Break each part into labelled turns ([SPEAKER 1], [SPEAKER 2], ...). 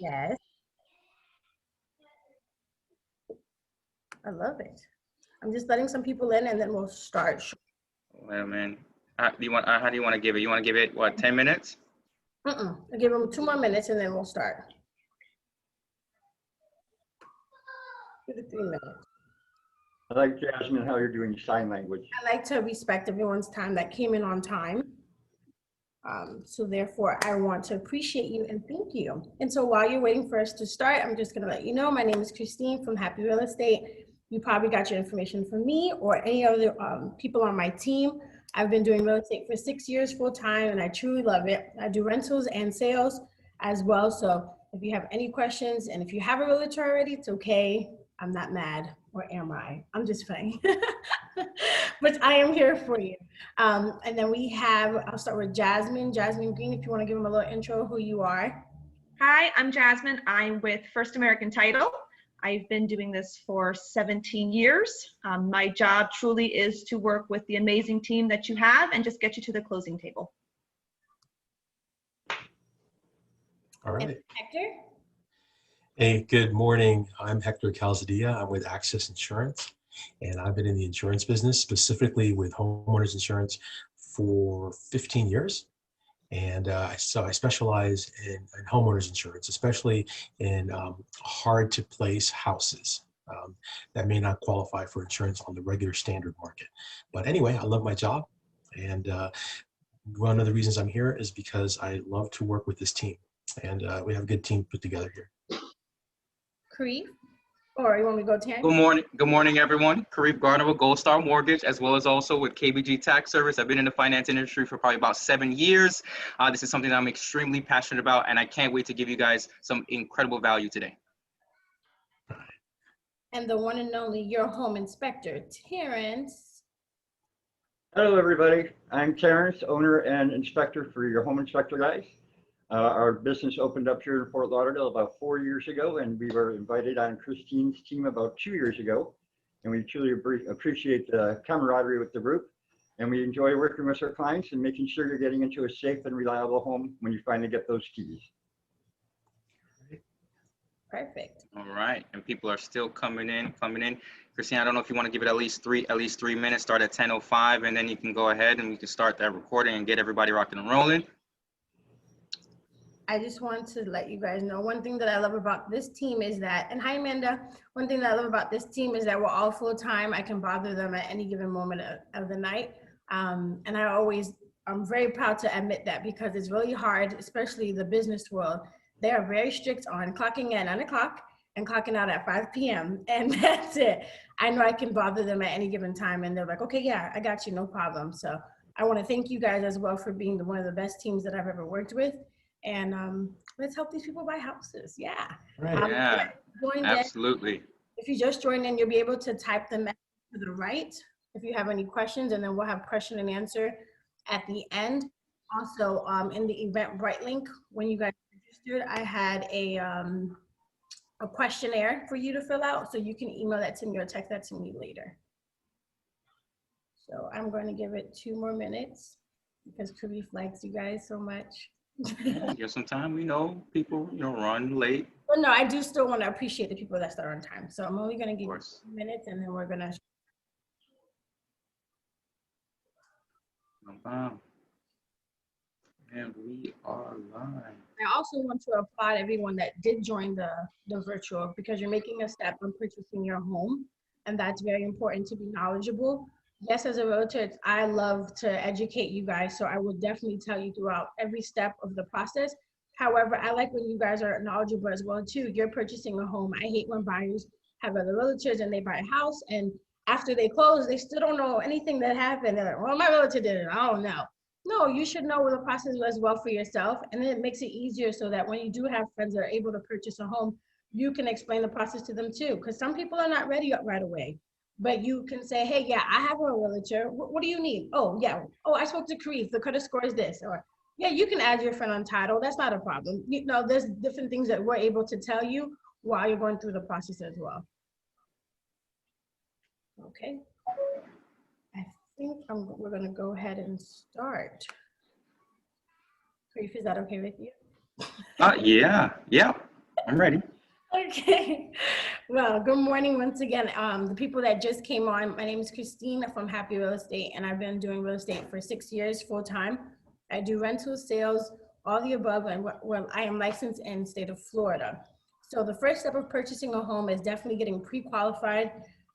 [SPEAKER 1] Yes. I love it. I'm just letting some people in and then we'll start.
[SPEAKER 2] Wait a minute. How do you want to give it? You want to give it, what, 10 minutes?
[SPEAKER 1] I'll give them 2 more minutes and then we'll start. 2 to 3 minutes.
[SPEAKER 3] I like, Jasmine, how you're doing sign language.
[SPEAKER 1] I like to respect everyone's time that came in on time. So therefore, I want to appreciate you and thank you. And so while you're waiting for us to start, I'm just gonna let you know, my name is Christine from Happy Real Estate. You probably got your information from me or any other people on my team. I've been doing real estate for 6 years full time and I truly love it. I do rentals and sales as well. So if you have any questions and if you have a realtor already, it's okay. I'm not mad, or am I? I'm just playing. But I am here for you. And then we have, I'll start with Jasmine. Jasmine Green, if you want to give them a little intro who you are.
[SPEAKER 4] Hi, I'm Jasmine. I'm with First American Title. I've been doing this for 17 years. My job truly is to work with the amazing team that you have and just get you to the closing table.
[SPEAKER 5] All right.
[SPEAKER 1] Hector.
[SPEAKER 5] Hey, good morning. I'm Hector Calzadilla. I'm with Access Insurance, and I've been in the insurance business, specifically with homeowners insurance, for 15 years. And so I specialize in homeowners insurance, especially in hard to place houses that may not qualify for insurance on the regular standard market. But anyway, I love my job. And one of the reasons I'm here is because I love to work with this team. And we have a good team put together here.
[SPEAKER 1] Karriff, or you want me to go 10?
[SPEAKER 2] Good morning, everyone. Karriff Gardner with Goldstar Mortgage, as well as also with KBG Tax Service. I've been in the finance industry for probably about 7 years. This is something that I'm extremely passionate about, and I can't wait to give you guys some incredible value today.
[SPEAKER 1] And the one and only your home inspector, Terrence.
[SPEAKER 3] Hello, everybody. I'm Terrence, owner and inspector for Your Home Inspector Guys. Our business opened up here in Fort Lauderdale about 4 years ago, and we were invited on Christine's team about 2 years ago. And we truly appreciate the camaraderie with the group. And we enjoy working with our clients and making sure you're getting into a safe and reliable home when you finally get those keys.
[SPEAKER 1] Perfect.
[SPEAKER 2] All right, and people are still coming in. Christine, I don't know if you want to give it at least three minutes, start at 10:05, and then you can go ahead and we can start that recording and get everybody rocking and rolling.
[SPEAKER 1] I just want to let you guys know one thing that I love about this team is that, and hi Amanda, one thing that I love about this team is that we're all full time. I can bother them at any given moment of the night. And I'm very proud to admit that because it's really hard, especially the business world. They are very strict on clocking in at 9 o'clock and clocking out at 5 p.m. And that's it. I know I can bother them at any given time and they're like, okay, yeah, I got you, no problem. So I want to thank you guys as well for being one of the best teams that I've ever worked with. And let's help these people buy houses. Yeah.
[SPEAKER 5] Right.
[SPEAKER 2] Yeah, absolutely.
[SPEAKER 1] If you just joined in, you'll be able to type them to the right if you have any questions, and then we'll have question and answer at the end. Also, in the Eventbrite link, when you guys registered, I had a questionnaire for you to fill out, so you can email that to me or text that to me later. So I'm going to give it 2 more minutes because Karriff likes you guys so much.
[SPEAKER 2] Yeah, sometimes, people, run late.
[SPEAKER 1] Well, no, I do still want to appreciate the people that start on time. So I'm only going to give you 2 minutes and then we're going to.
[SPEAKER 2] And we are live.
[SPEAKER 1] I also want to applaud everyone that did join the virtual because you're making a step on purchasing your home. And that's very important to be knowledgeable. Yes, as a realtor, I love to educate you guys. So I will definitely tell you throughout every step of the process. However, I like when you guys are knowledgeable as well too. You're purchasing a home. I hate when buyers have other realtors and they buy a house and after they close, they still don't know anything that happened. They're like, well, my realtor did it. I don't know. No, you should know the process as well for yourself. And then it makes it easier so that when you do have friends that are able to purchase a home, you can explain the process to them too. Because some people are not ready right away. But you can say, hey, yeah, I have a realtor. What do you need? Oh, yeah. Oh, I spoke to Karriff. The credit score is this. Or, yeah, you can add your friend on title. That's not a problem. There's different things that we're able to tell you while you're going through the process as well. Okay. I think we're going to go ahead and start. Karriff, is that okay with you?
[SPEAKER 2] Yeah. I'm ready.
[SPEAKER 1] Okay. Well, good morning once again. The people that just came on, my name is Christine from Happy Real Estate, and I've been doing real estate for 6 years full time. I do rental sales, all the above, and well, I am licensed in the state of Florida. So the first step of purchasing a home is definitely getting pre-qualified.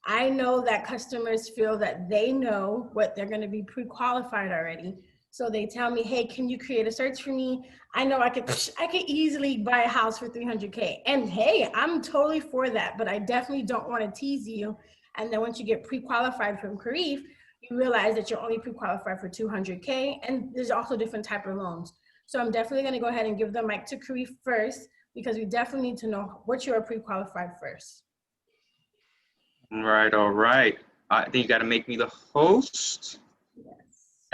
[SPEAKER 1] I know that customers feel that they know what they're going to be pre-qualified already. So they tell me, hey, can you create a search for me? I know I could easily buy a house for 300K. And hey, I'm totally for that, but I definitely don't want to tease you. And then once you get pre-qualified from Karriff, you realize that you're only pre-qualified for 200K. And there's also different type of loans. So I'm definitely going to go ahead and give the mic to Karriff first, because we definitely need to know what you are pre-qualified first.
[SPEAKER 2] All right. I think you got to make me the host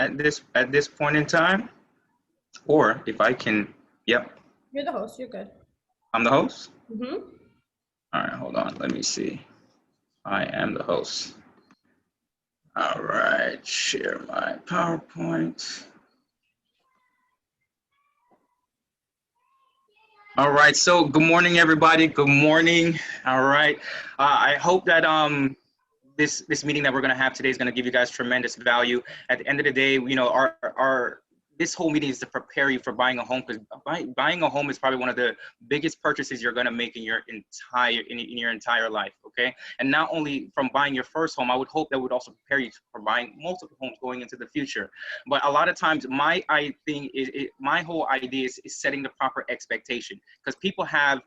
[SPEAKER 2] at this point in time, or if I can, yep.
[SPEAKER 1] You're the host, you're good.
[SPEAKER 2] I'm the host?
[SPEAKER 1] Mm-hmm.
[SPEAKER 2] All right, hold on, let me see. I am the host. All right, share my PowerPoint. All right, so good morning, everybody. Good morning. All right, I hope that this meeting that we're going to have today is going to give you guys tremendous value. At the end of the day, you know, this whole meeting is to prepare you for buying a home, because buying a home is probably one of the biggest purchases you're going to make in your entire life. Okay, and not only from buying your first home, I would hope that would also prepare you for buying multiple homes going into the future. But a lot of times, my whole idea is setting the proper expectation, because people have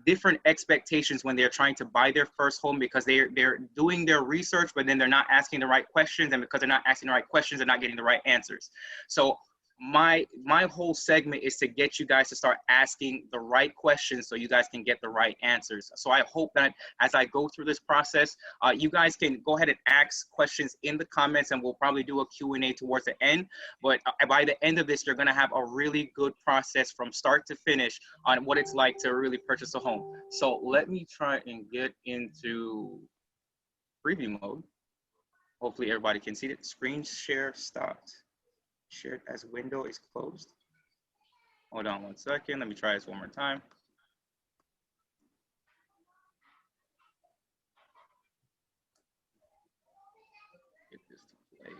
[SPEAKER 2] different expectations when they're trying to buy their first home, because they're doing their research, but then they're not asking the right questions, and because they're not asking the right questions, they're not getting the right answers. So my whole segment is to get you guys to start asking the right questions so you guys can get the right answers. So I hope that as I go through this process, you guys can go ahead and ask questions in the comments, and we'll probably do a Q&A towards the end. But by the end of this, you're going to have a really good process from start to finish on what it's like to really purchase a home. So let me try and get into preview mode. Hopefully everybody can see it. Screen share stopped. Shared as window is closed. Hold on 1 second. Let me try this one more time. Get this to play.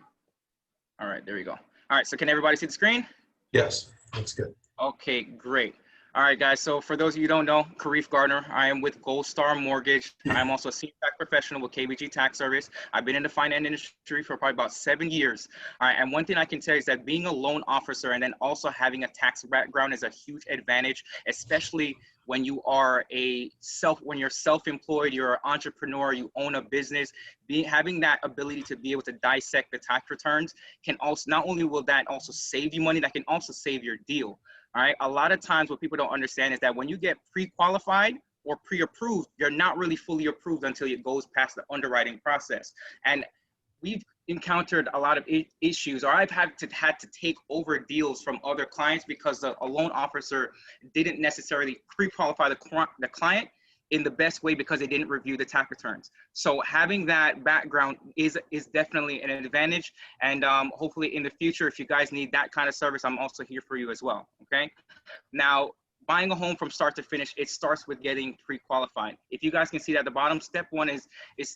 [SPEAKER 2] All right, there we go. All right, so can everybody see the screen?
[SPEAKER 5] Yes, that's good.
[SPEAKER 2] Okay, great. All right, guys. So for those of you who don't know, Karriff Gardner, I am with Goldstar Mortgage. I'm also a senior tax professional with KBG Tax Service. I've been in the finance industry for probably about 7 years. All right, and one thing I can tell you is that being a loan officer and then also having a tax background is a huge advantage, especially when you are when you're self-employed, you're an entrepreneur, you own a business. Having that ability to be able to dissect the tax returns can also, not only will that also save you money, that can also save your deal. All right, a lot of times what people don't understand is that when you get pre-qualified or pre-approved, you're not really fully approved until it goes past the underwriting process. And we've encountered a lot of issues, or I've had to take over deals from other clients because a loan officer didn't necessarily pre-qualify the client in the best way because they didn't review the tax returns. So having that background is definitely an advantage. And hopefully in the future, if you guys need that kind of service, I'm also here for you as well, okay? Now, buying a home from start to finish, it starts with getting pre-qualified. If you guys can see that at the bottom, step one is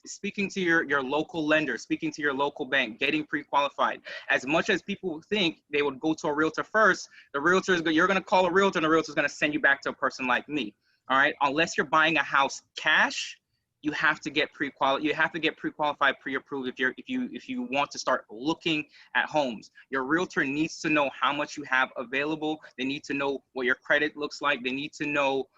[SPEAKER 2] speaking to your local lender, speaking to your local bank, getting pre-qualified. As much as people think they would go to a realtor first, you're gonna call a realtor and the realtor is gonna send you back to a person like me. All right, unless you're buying a house cash, you have to get pre-qualified. You have to get pre-qualified, pre-approved if you want to start looking at homes. Your realtor needs to know how much you have available. They need to know what your credit looks like. They need to know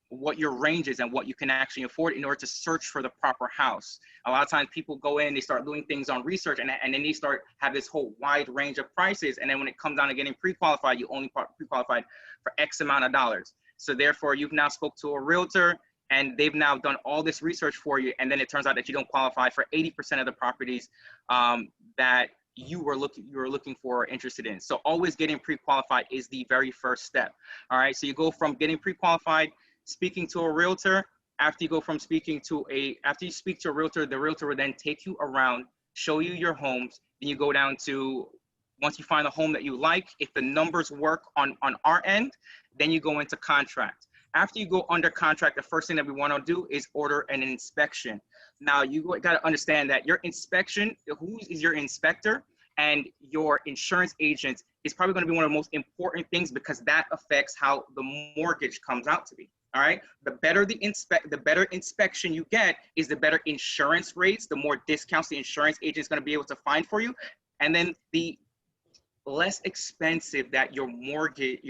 [SPEAKER 2] what your range is and what you can actually afford in order to search for the proper house. A lot of times people go in, they start doing things on research, and then they have this whole wide range of prices. And then when it comes down to getting pre-qualified, you only pre-qualified for X amount of dollars. So therefore, you've now spoke to a realtor, and they've now done all this research for you, and then it turns out that you don't qualify for 80% of the properties that you were looking for or interested in. So always getting pre-qualified is the very first step. All right, so you go from getting pre-qualified, speaking to a realtor. After you speak to a realtor, the realtor will then take you around, show you your homes. Then you go down to, once you find a home that you like, if the numbers work on our end, then you go into contract. After you go under contract, the first thing that we want to do is order an inspection. Now, you got to understand that your inspection, who is your inspector and your insurance agent is probably going to be one of the most important things, because that affects how the mortgage comes out to be. All right. The better inspection you get is the better insurance rates, the more discounts the insurance agent is going to be able to find for you. And then the less expensive that your mortgage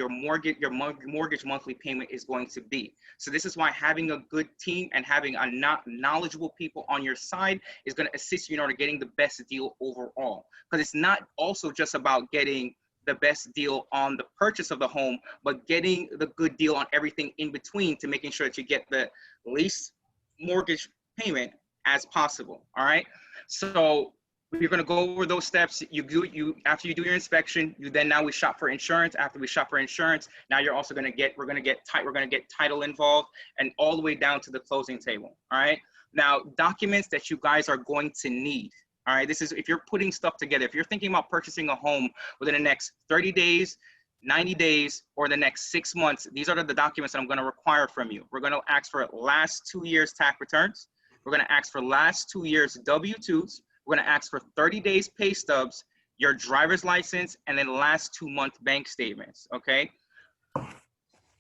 [SPEAKER 2] monthly payment is going to be. So this is why having a good team and having a knowledgeable people on your side is going to assist you in order getting the best deal overall. Because it's not also just about getting the best deal on the purchase of the home, but getting the good deal on everything in between to making sure that you get the least mortgage payment as possible. All right. So you're going to go over those steps. After you do your inspection, we shop for insurance. After we shop for insurance, now you're also going to get, we're going to get title involved, and all the way down to the closing table. All right. Now, documents that you guys are going to need. All right, this is if you're putting stuff together, if you're thinking about purchasing a home within the next 30 days, 90 days, or the next 6 months, these are the documents that I'm going to require from you. We're going to ask for last 2 years tax returns. We're going to ask for last 2 years W-2s. We're going to ask for 30 days pay stubs, your driver's license, and then last 2 month bank statements. Okay.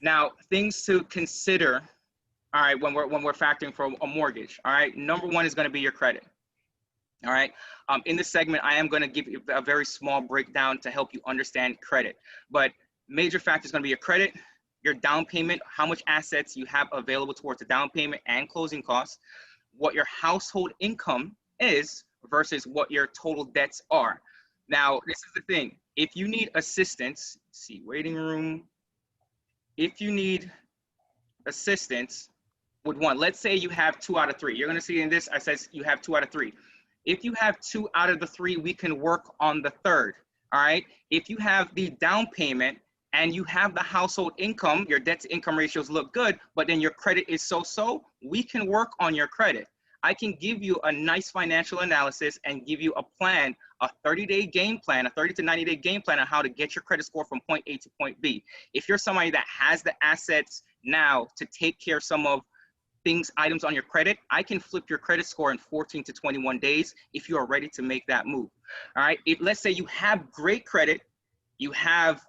[SPEAKER 2] Now, things to consider. All right, when we're factoring for a mortgage. All right, number one is going to be your credit. All right. In this segment, I am going to give you a very small breakdown to help you understand credit. But major factor is going to be your credit, your down payment, how much assets you have available towards the down payment and closing costs, what your household income is versus what your total debts are. Now, this is the thing. If you need assistance, see, waiting room. If you need assistance with one, let's say you have 2 out of 3. You're going to see in this, I says you have 2 out of 3. If you have 2 out of the 3, we can work on the third. All right. If you have the down payment and you have the household income, your debt to income ratios look good, but then your credit is so-so, we can work on your credit. I can give you a nice financial analysis and give you a plan, a 30-day game plan, a 30 to 90-day game plan on how to get your credit score from point A to point B. If you're somebody that has the assets now to take care of some of items on your credit, I can flip your credit score in 14 to 21 days if you are ready to make that move. All right. If let's say you have great credit, you have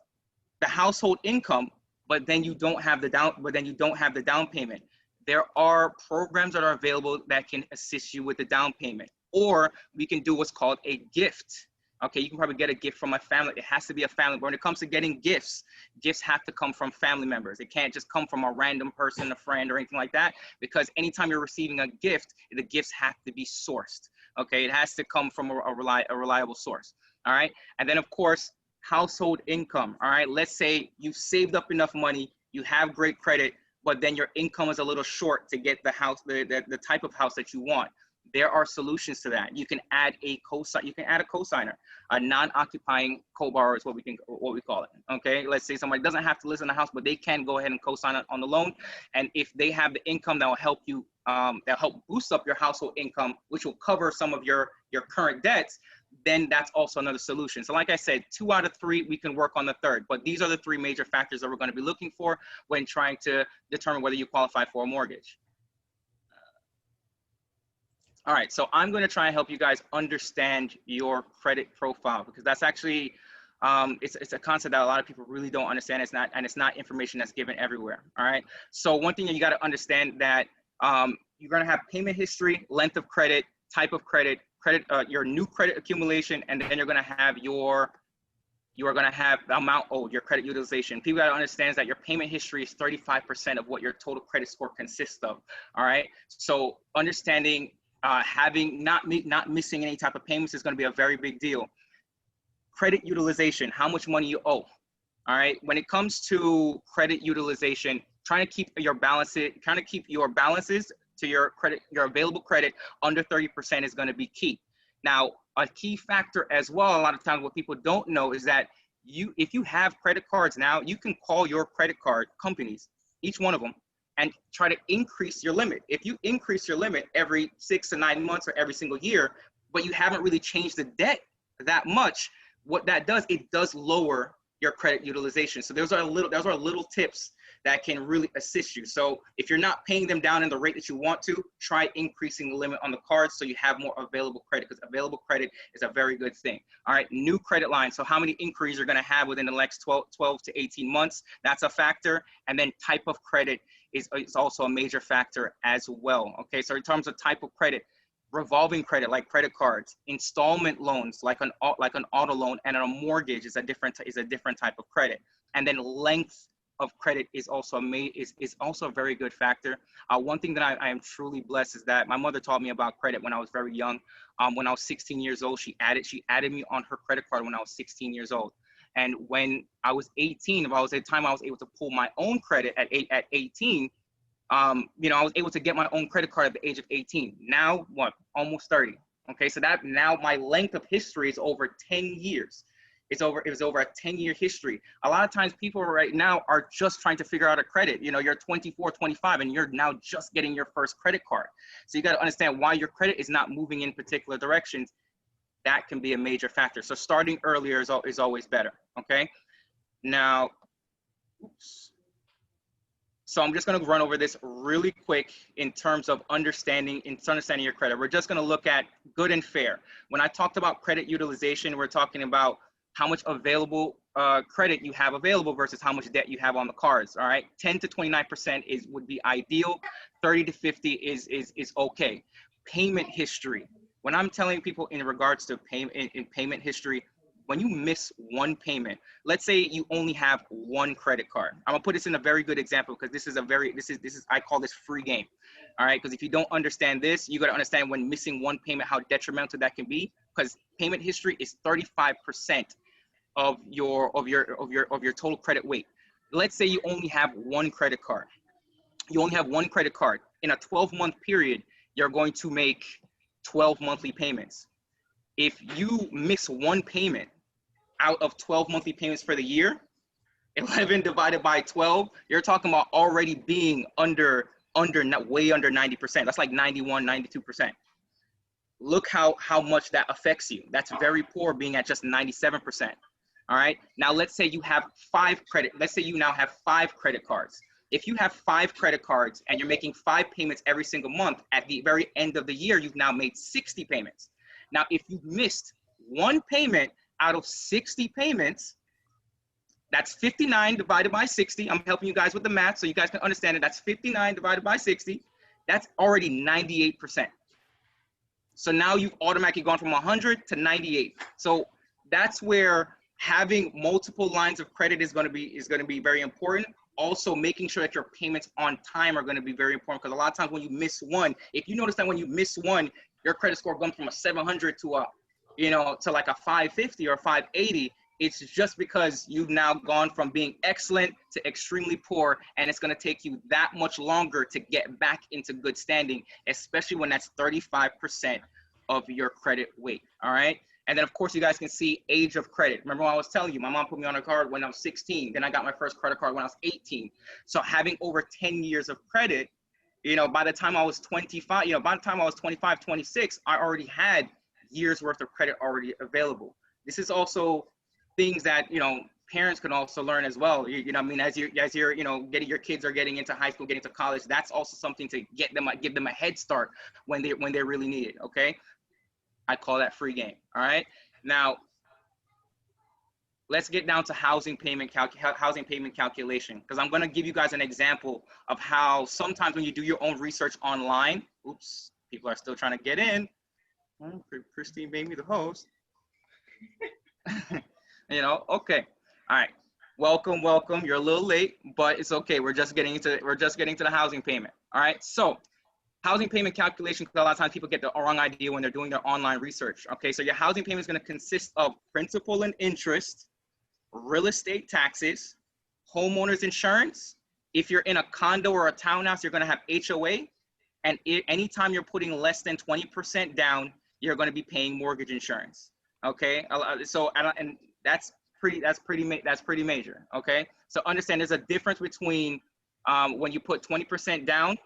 [SPEAKER 2] the household income, but then you don't have the down payment. There are programs that are available that can assist you with the down payment, or we can do what's called a gift. Okay, you can probably get a gift from a family. It has to be a family. But when it comes to getting gifts, gifts have to come from family members. It can't just come from a random person, a friend, or anything like that, because anytime you're receiving a gift, the gifts have to be sourced. Okay, it has to come from a reliable source. All right, and then of course, household income. All right, let's say you've saved up enough money, you have great credit, but then your income is a little short to get the house, the type of house that you want. There are solutions to that. You can add a cosigner, a non-occupying co-borrower is what we call it. Okay, let's say somebody doesn't have to live in the house, but they can go ahead and co-sign on the loan. And if they have the income that will help you, that'll help boost up your household income, which will cover some of your current debts, then that's also another solution. So like I said, 2 out of 3, we can work on the third, but these are the 3 major factors that we're going to be looking for when trying to determine whether you qualify for a mortgage. All right, so I'm going to try and help you guys understand your credit profile, because that's actually, it's a concept that a lot of people really don't understand. It's not information that's given everywhere. All right, so one thing that you got to understand that you're going to have payment history, length of credit, type of credit, your new credit accumulation, and then you're going to have the amount owed, your credit utilization. People got to understand that your payment history is 35% of what your total credit score consists of. All right, so understanding having not missing any type of payments is going to be a very big deal. Credit utilization, how much money you owe. All right, when it comes to credit utilization, trying to keep your balances to your available credit under 30% is going to be key. Now, a key factor as well, a lot of times what people don't know is that if you have credit cards now, you can call your credit card companies, each one of them, and try to increase your limit. If you increase your limit every 6 to 9 months or every single year, but you haven't really changed the debt that much, what that does, it does lower your credit utilization. So those are little tips that can really assist you. So if you're not paying them down in the rate that you want to, try increasing the limit on the cards so you have more available credit, because available credit is a very good thing. All right, new credit line. So how many inquiries you're going to have within the next 12 to 18 months, that's a factor. And then type of credit is also a major factor as well. Okay, so in terms of type of credit, revolving credit like credit cards, installment loans like an auto loan, and a mortgage is a different type of credit. And then length of credit is also a very good factor. One thing that I am truly blessed is that my mother taught me about credit when I was very young. When I was 16 years old, she added me on her credit card when I was 16 years old. And when I was 18, I was able to pull my own credit at 18. I was able to get my own credit card at the age of 18. Now, almost 30. Okay, so that now my length of history is over 10 years. It was over a 10-year history. A lot of times people right now are just trying to figure out a credit. You're 24, 25, and you're now just getting your first credit card. So you got to understand why your credit is not moving in particular directions. That can be a major factor. So starting earlier is always better, okay? Now, oops. So I'm just going to run over this really quick in terms of understanding your credit. We're just going to look at good and fair. When I talked about credit utilization, we're talking about how much available credit you have available versus how much debt you have on the cards. All right, 10 to 29% would be ideal. 30 to 50 is okay. Payment history. When I'm telling people in regards to payment history, when you miss one payment, let's say you only have one credit card. I'm gonna put this in a very good example because this is I call this free game. All right, because if you don't understand this, you gotta understand when missing one payment, how detrimental that can be, because payment history is 35% of your total credit weight. Let's say you only have one credit card. You only have one credit card. In a 12-month period, you're going to make 12 monthly payments. If you miss one payment out of 12 monthly payments for the year, 11 divided by 12, you're talking about already being way under 90%. That's like 91, 92%. Look how much that affects you. That's very poor, being at just 97%. All right. Now let's say you have let's say you now have 5 credit cards. If you have 5 credit cards and you're making 5 payments every single month, at the very end of the year, you've now made 60 payments. Now, if you missed one payment out of 60 payments, that's 59 divided by 60. I'm helping you guys with the math so you guys can understand it. That's 59 divided by 60. That's already 98%. So now you've automatically gone from 100 to 98. So that's where having multiple lines of credit is going to be very important. Also, making sure that your payments on time are going to be very important, because a lot of times when you miss one, if you notice that when you miss one, your credit score goes from a 700 to like a 550 or 580. It's just because you've now gone from being excellent to extremely poor, and it's going to take you that much longer to get back into good standing, especially when that's 35% of your credit weight. All right. And then, of course, you guys can see age of credit. Remember when I was telling you, my mom put me on a card when I was 16. Then I got my first credit card when I was 18. So having over 10 years of credit, by the time I was 25, by the time I was 25, 26, I already had years worth of credit already available. This is also things that, parents can also learn as well. As you're getting your kids are getting into high school, getting to college, that's also something to give them a head start when they really need it. Okay. I call that free game. All right. Now, let's get down to housing payment calculation, because I'm going to give you guys an example of how sometimes when you do your own research online, oops, people are still trying to get in. Christine made me the host. Okay. All right. Welcome. You're a little late, but it's okay. We're just getting into the housing payment. All right. So housing payment calculation, because a lot of times people get the wrong idea when they're doing their online research. Okay. So your housing payment is going to consist of principal and interest, real estate taxes, homeowners insurance. If you're in a condo or a townhouse, you're going to have HOA. And anytime you're putting less than 20% down, you're going to be paying mortgage insurance. Okay. So, and that's pretty major. Okay. So understand there's a difference between when you put 20% down,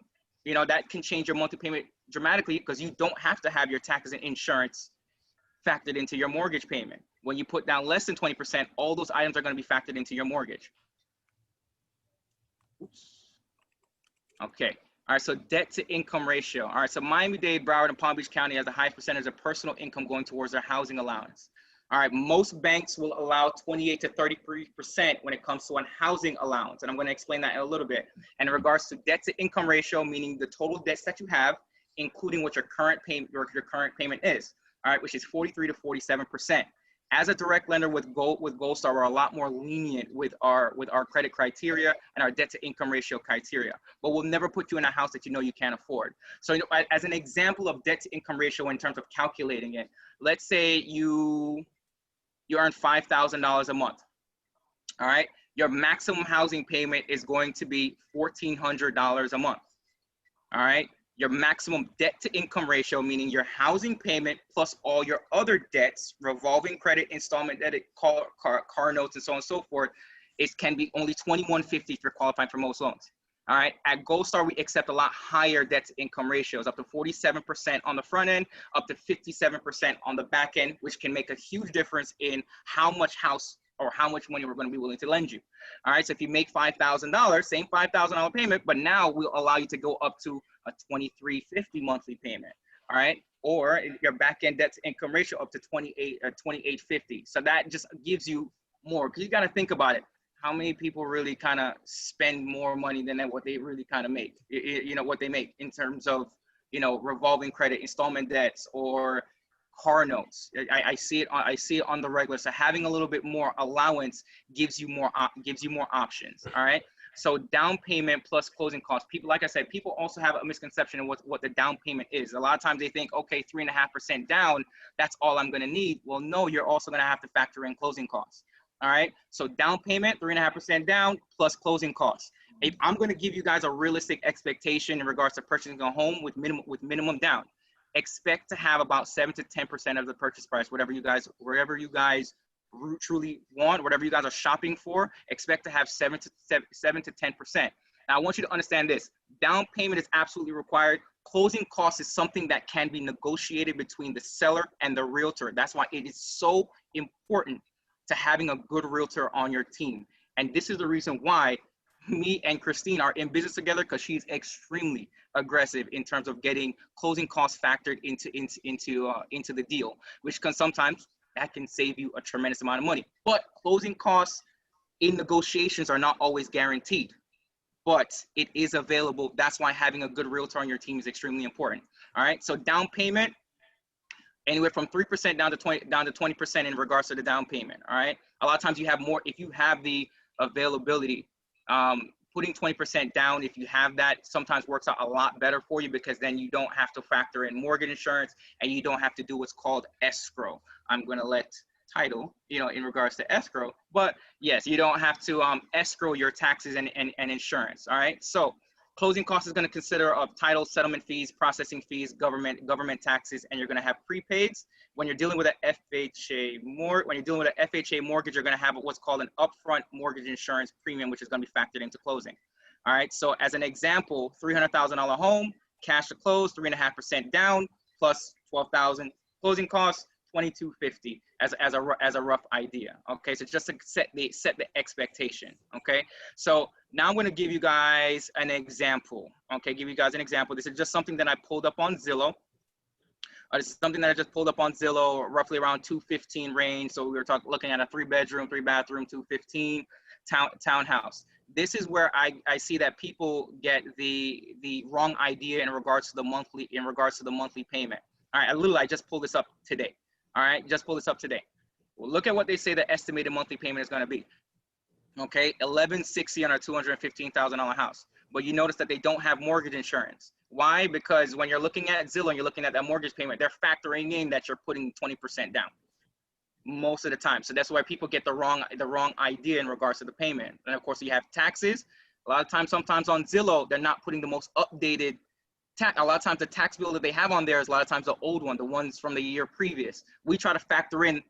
[SPEAKER 2] that can change your monthly payment dramatically, because you don't have to have your taxes and insurance factored into your mortgage payment. When you put down less than 20%, all those items are going to be factored into your mortgage. Okay. All right, so debt to income ratio. All right, so Miami-Dade, Broward, and Palm Beach County has the highest percentage of personal income going towards their housing allowance. All right, most banks will allow 28 to 33% when it comes to a housing allowance, and I'm going to explain that in a little bit. And in regards to debt to income ratio, meaning the total debts that you have, including what your current payment is. All right, which is 43 to 47%. As a direct lender with Goldstar, we're a lot more lenient with our credit criteria and our debt to income ratio criteria, but we'll never put you in a house that you know you can't afford. So as an example of debt to income ratio in terms of calculating it, let's say you earn $5,000 a month. All right, your maximum housing payment is going to be $1,400 a month. All right. Your maximum debt to income ratio, meaning your housing payment plus all your other debts, revolving credit, installment debt, car notes, and so on and so forth, can be only $2,150 if you're qualifying for most loans. All right. At Goldstar, we accept a lot higher debt to income ratios, up to 47% on the front end, up to 57% on the back end, which can make a huge difference in how much house or how much money we're going to be willing to lend you. All right. So if you make $5,000, same $5,000 payment, but now we'll allow you to go up to a $2,350 monthly payment. All right. Or your back end debt to income ratio up to $2,850. So that just gives you more, because you got to think about it. How many people really kind of spend more money than what they really kind of make? You know, what they make in terms of, you know, revolving credit, installment debts, or car notes. I see it on the regular. So having a little bit more allowance gives you more options. All right. So down payment plus closing costs. People, like I said, people also have a misconception of what the down payment is. A lot of times they think, okay, 3.5% down, that's all I'm going to need. Well, no, you're also going to have to factor in closing costs. All right. So down payment, 3.5% down plus closing costs. If I'm going to give you guys a realistic expectation in regards to purchasing a home with minimum down, expect to have about 7 to 10% of the purchase price, wherever you guys truly want, whatever you guys are shopping for, expect to have 7 to 10%. Now, I want you to understand this. Down payment is absolutely required. Closing costs is something that can be negotiated between the seller and the realtor. That's why it is so important to having a good realtor on your team. And this is the reason why me and Christine are in business together, because she's extremely aggressive in terms of getting closing costs factored into the deal, which can sometimes that can save you a tremendous amount of money. But closing costs in negotiations are not always guaranteed, but it is available. That's why having a good realtor on your team is extremely important. All right. So down payment, anywhere from 3% down to 20% in regards to the down payment. All right. A lot of times you have more if you have the availability. Putting 20% down, if you have that, sometimes works out a lot better for you, because then you don't have to factor in mortgage insurance and you don't have to do what's called escrow. I'm going to let title, you know, in regards to escrow, but yes, you don't have to escrow your taxes and insurance. All right. So closing costs is going to consider of title, settlement fees, processing fees, government taxes, and you're going to have prepaids. When you're dealing with an FHA mortgage, you're going to have what's called an upfront mortgage insurance premium, which is going to be factored into closing. All right. So as an example, $300,000 home, cash to close, 3.5% down, plus $12,000 closing costs, $2,250 as a rough idea. Okay, so just to set the expectation. Okay, so now I'm going to give you guys an example. Okay, This is just something that I pulled up on Zillow. This is something that I just pulled up on Zillow, roughly around 215 range. So we were looking at a 3-bedroom, 3-bathroom, 215 townhouse. This is where I see that people get the wrong idea in regards to the monthly payment. All right, I just pulled this up today. All right, Well, look at what they say the estimated monthly payment is going to be. Okay, $1,160 on a $215,000 house. But you notice that they don't have mortgage insurance. Why? Because when you're looking at Zillow and you're looking at that mortgage payment, they're factoring in that you're putting 20% down most of the time. So that's why people get the wrong idea in regards to the payment. And of course, you have taxes. A lot of times, sometimes on Zillow, they're not putting the most updated tax. A lot of times the tax bill that they have on there is a lot of times the old one, the ones from the year previous. We try to factor in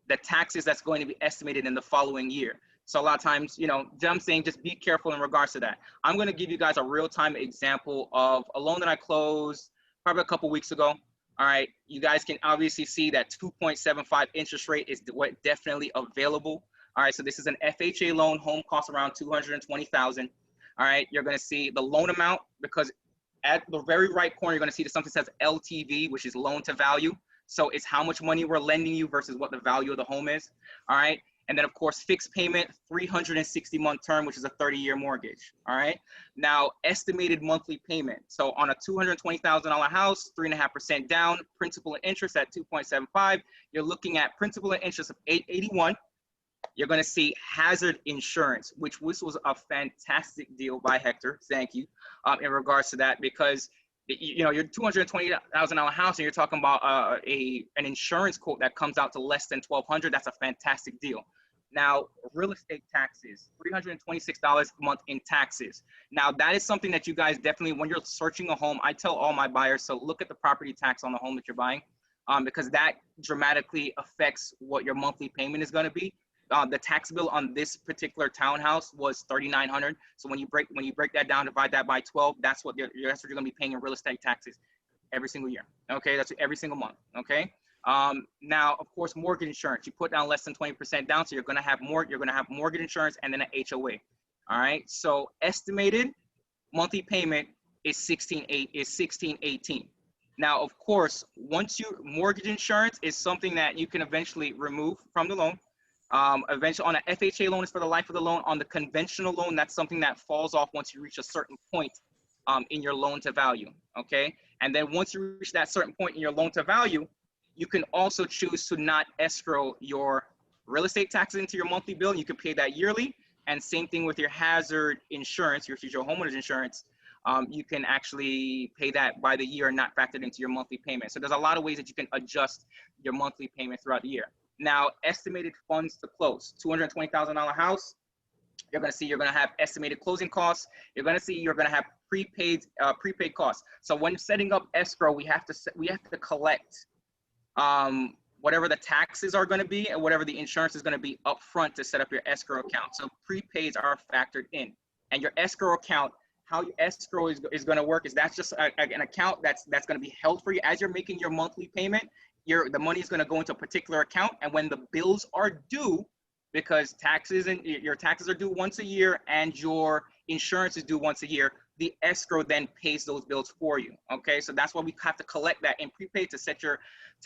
[SPEAKER 2] the taxes that's going to be estimated in the following year. So a lot of times, you know, I'm saying just be careful in regards to that. I'm going to give you guys a real-time example of a loan that I closed probably a couple weeks ago. All right, you guys can obviously see that 2.75 interest rate is what definitely available. All right, so this is an FHA loan. Home costs around $220,000. All right, you're going to see the loan amount, because at the very right corner, you're going to see something that says LTV, which is loan to value. So it's how much money we're lending you versus what the value of the home is. All right. And then, of course, fixed payment, 360-month term, which is a 30-year mortgage. All right. Now, estimated monthly payment. So on a $220,000 house, 3.5% down, principal and interest at 2.75. You're looking at principal and interest of $881. You're going to see hazard insurance, which was a fantastic deal by Hector. Thank you, in regards to that, because you know, your $220,000 house and you're talking about an insurance quote that comes out to less than $1,200. That's a fantastic deal. Now, real estate taxes, $326 a month in taxes. Now, that is something that you guys definitely, when you're searching a home, I tell all my buyers, so look at the property tax on the home that you're buying, because that dramatically affects what your monthly payment is going to be. The tax bill on this particular townhouse was $3,900. So when you break that down, divide that by 12, that's what you're going to be paying in real estate taxes every single year. Okay, that's every single month. Okay. Now, of course, mortgage insurance. You put down less than 20% down, so you're going to have mortgage insurance and then an HOA. All right. So estimated monthly payment is $1,618. Now, of course, mortgage insurance is something that you can eventually remove from the loan. Eventually, on an FHA loan, it's for the life of the loan. On the conventional loan, that's something that falls off once you reach a certain point in your loan to value. Okay, and then once you reach that certain point in your loan to value, you can also choose to not escrow your real estate taxes into your monthly bill. You can pay that yearly, and same thing with your hazard insurance, your homeowner's insurance. You can actually pay that by the year and not factor it into your monthly payment. So there's a lot of ways that you can adjust your monthly payment throughout the year. Now, estimated funds to close, $220,000 house. You're going to have estimated closing costs. You're going to have prepaid costs. So when setting up escrow, we have to collect whatever the taxes are going to be and whatever the insurance is going to be upfront to set up your escrow account. So prepaids are factored in, and your escrow account, how your escrow is going to work is that's just an account that's going to be held for you as you're making your monthly payment. The money is going to go into a particular account, and when the bills are due, because your taxes are due once a year and your insurance is due once a year, the escrow then pays those bills for you. Okay, so that's why we have to collect that in prepaid to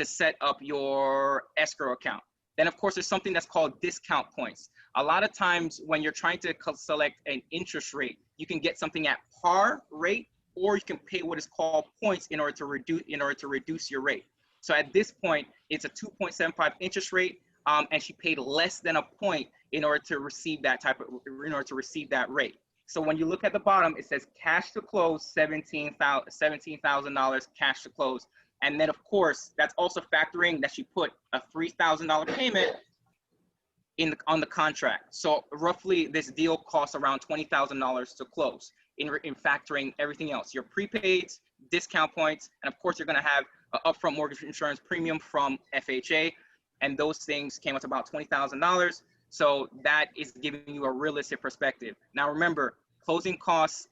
[SPEAKER 2] set up your escrow account. Then, of course, there's something that's called discount points. A lot of times when you're trying to select an interest rate, you can get something at par rate, or you can pay what is called points in order to reduce your rate. So at this point, it's a 2.75 interest rate, and she paid less than a point in order to receive that rate. So when you look at the bottom, it says cash to close, $17,000 cash to close. And then, of course, that's also factoring that she put a $3,000 payment on the contract. So roughly, this deal costs around $20,000 to close in factoring everything else, your prepaids, discount points, and of course, you're going to have an upfront mortgage insurance premium from FHA, and those things came up to about $20,000. So that is giving you a realistic perspective. Now, remember, closing costs,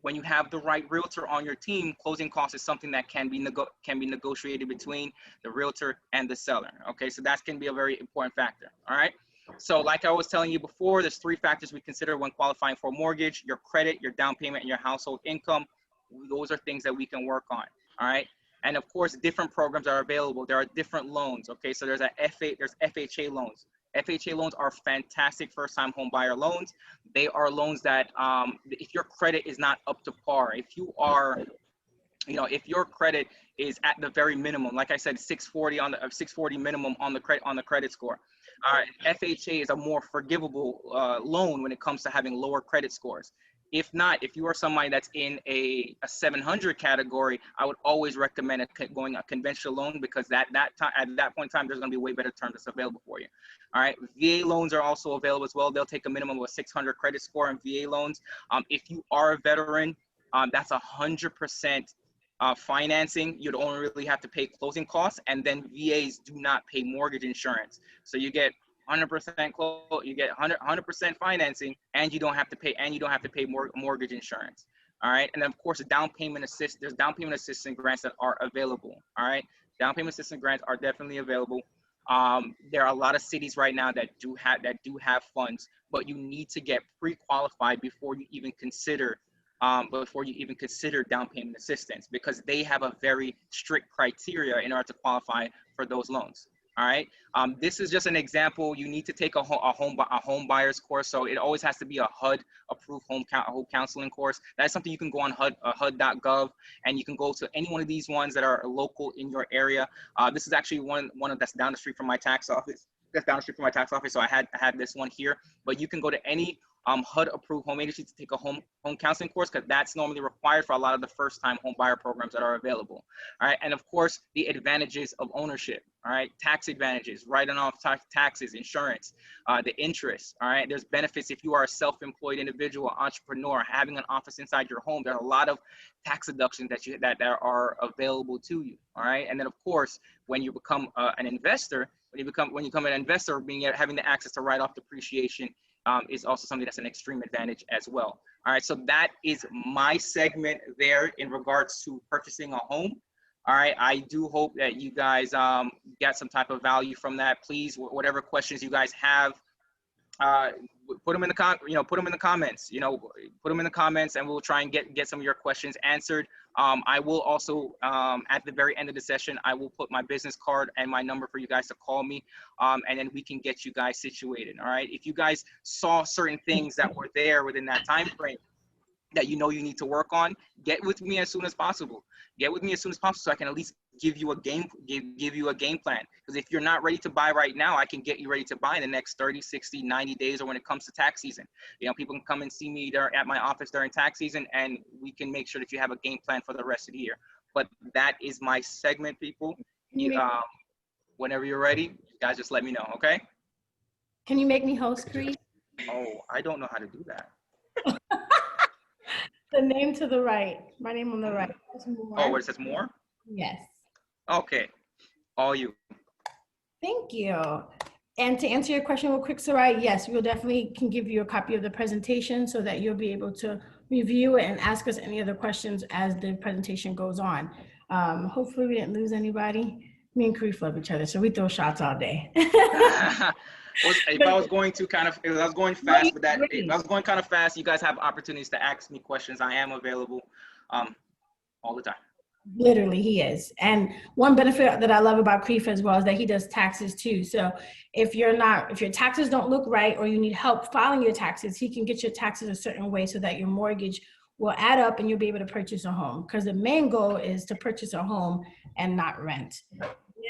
[SPEAKER 2] when you have the right realtor on your team, closing costs is something that can be negotiated between the realtor and the seller. Okay, so that can be a very important factor. All right. So like I was telling you before, there's 3 factors we consider when qualifying for a mortgage: your credit, your down payment, and your household income. Those are things that we can work on. All right. And of course, different programs are available. There are different loans. Okay, so there's FHA loans. FHA loans are fantastic first-time home buyer loans. They are loans that, if your credit is not up to par, if your credit is at the very minimum, like I said, 640 minimum on the credit score. FHA is a more forgivable loan when it comes to having lower credit scores. If not, if you are somebody that's in a 700 category, I would always recommend going a conventional loan, because at that point in time, there's going to be way better terms that's available for you. All right. VA loans are also available as well. They'll take a minimum of a 600 credit score in VA loans. If you are a veteran, that's 100% financing. You'd only really have to pay closing costs, and then VAs do not pay mortgage insurance. So you get 100% financing, and you don't have to pay mortgage insurance. All right. And then, of course, there's down payment assistance grants that are available. All right. Down payment assistance grants are definitely available. There are a lot of cities right now that do have funds, but you need to get pre-qualified before you even consider down payment assistance, because they have a very strict criteria in order to qualify for those loans. All right. This is just an example. You need to take a home buyer's course. So it always has to be a HUD approved home counseling course. That's something you can go on HUD.gov, and you can go to any one of these ones that are local in your area. This is actually one that's down the street from my tax office. So I had this one here, but you can go to any HUD approved home agency to take a home counseling course, because that's normally required for a lot of the first time home buyer programs that are available. All right. And of course, the advantages of ownership. All right. Tax advantages, writing off taxes, insurance, the interest. All right. There's benefits if you are a self-employed individual, entrepreneur, having an office inside your home. There are a lot of tax deductions that are available to you. All right. And then of course, when you become an investor, when you become an investor, having the access to write off depreciation is also something that's an extreme advantage as well. All right, so that is my segment there in regards to purchasing a home. All right, I do hope that you guys get some type of value from that. Please, whatever questions you guys have, put them in the comments. Put them in the comments, and we'll try and get some of your questions answered. I will also, at the very end of the session, I will put my business card and my number for you guys to call me, and then we can get you guys situated. All right. If you guys saw certain things that were there within that time frame that you need to work on, get with me as soon as possible. So I can at least give you a game plan. Because if you're not ready to buy right now, I can get you ready to buy in the next 30, 60, 90 days, or when it comes to tax season. People can come and see me there at my office during tax season, and we can make sure that you have a game plan for the rest of the year. But that is my segment, people. Whenever you're ready, you guys just let me know, okay?
[SPEAKER 1] Can you make me host, Karriff?
[SPEAKER 2] Oh, I don't know how to do that.
[SPEAKER 1] The name to the right. My name on the right.
[SPEAKER 2] Oh, where it says more?
[SPEAKER 1] Yes.
[SPEAKER 2] Okay. All you.
[SPEAKER 1] Thank you. And to answer your question real quick, Sarai, yes, we'll definitely can give you a copy of the presentation so that you'll be able to review it and ask us any other questions as the presentation goes on. Hopefully we didn't lose anybody. Me and Karriff love each other, so we throw shots all day.
[SPEAKER 2] If I was going fast, if I was going kind of fast, you guys have opportunities to ask me questions. I am available all the time.
[SPEAKER 1] Literally, he is. And one benefit that I love about Karriff as well is that he does taxes too. So if your taxes don't look right, or you need help filing your taxes, he can get your taxes a certain way so that your mortgage will add up and you'll be able to purchase a home. Because the main goal is to purchase a home and not rent.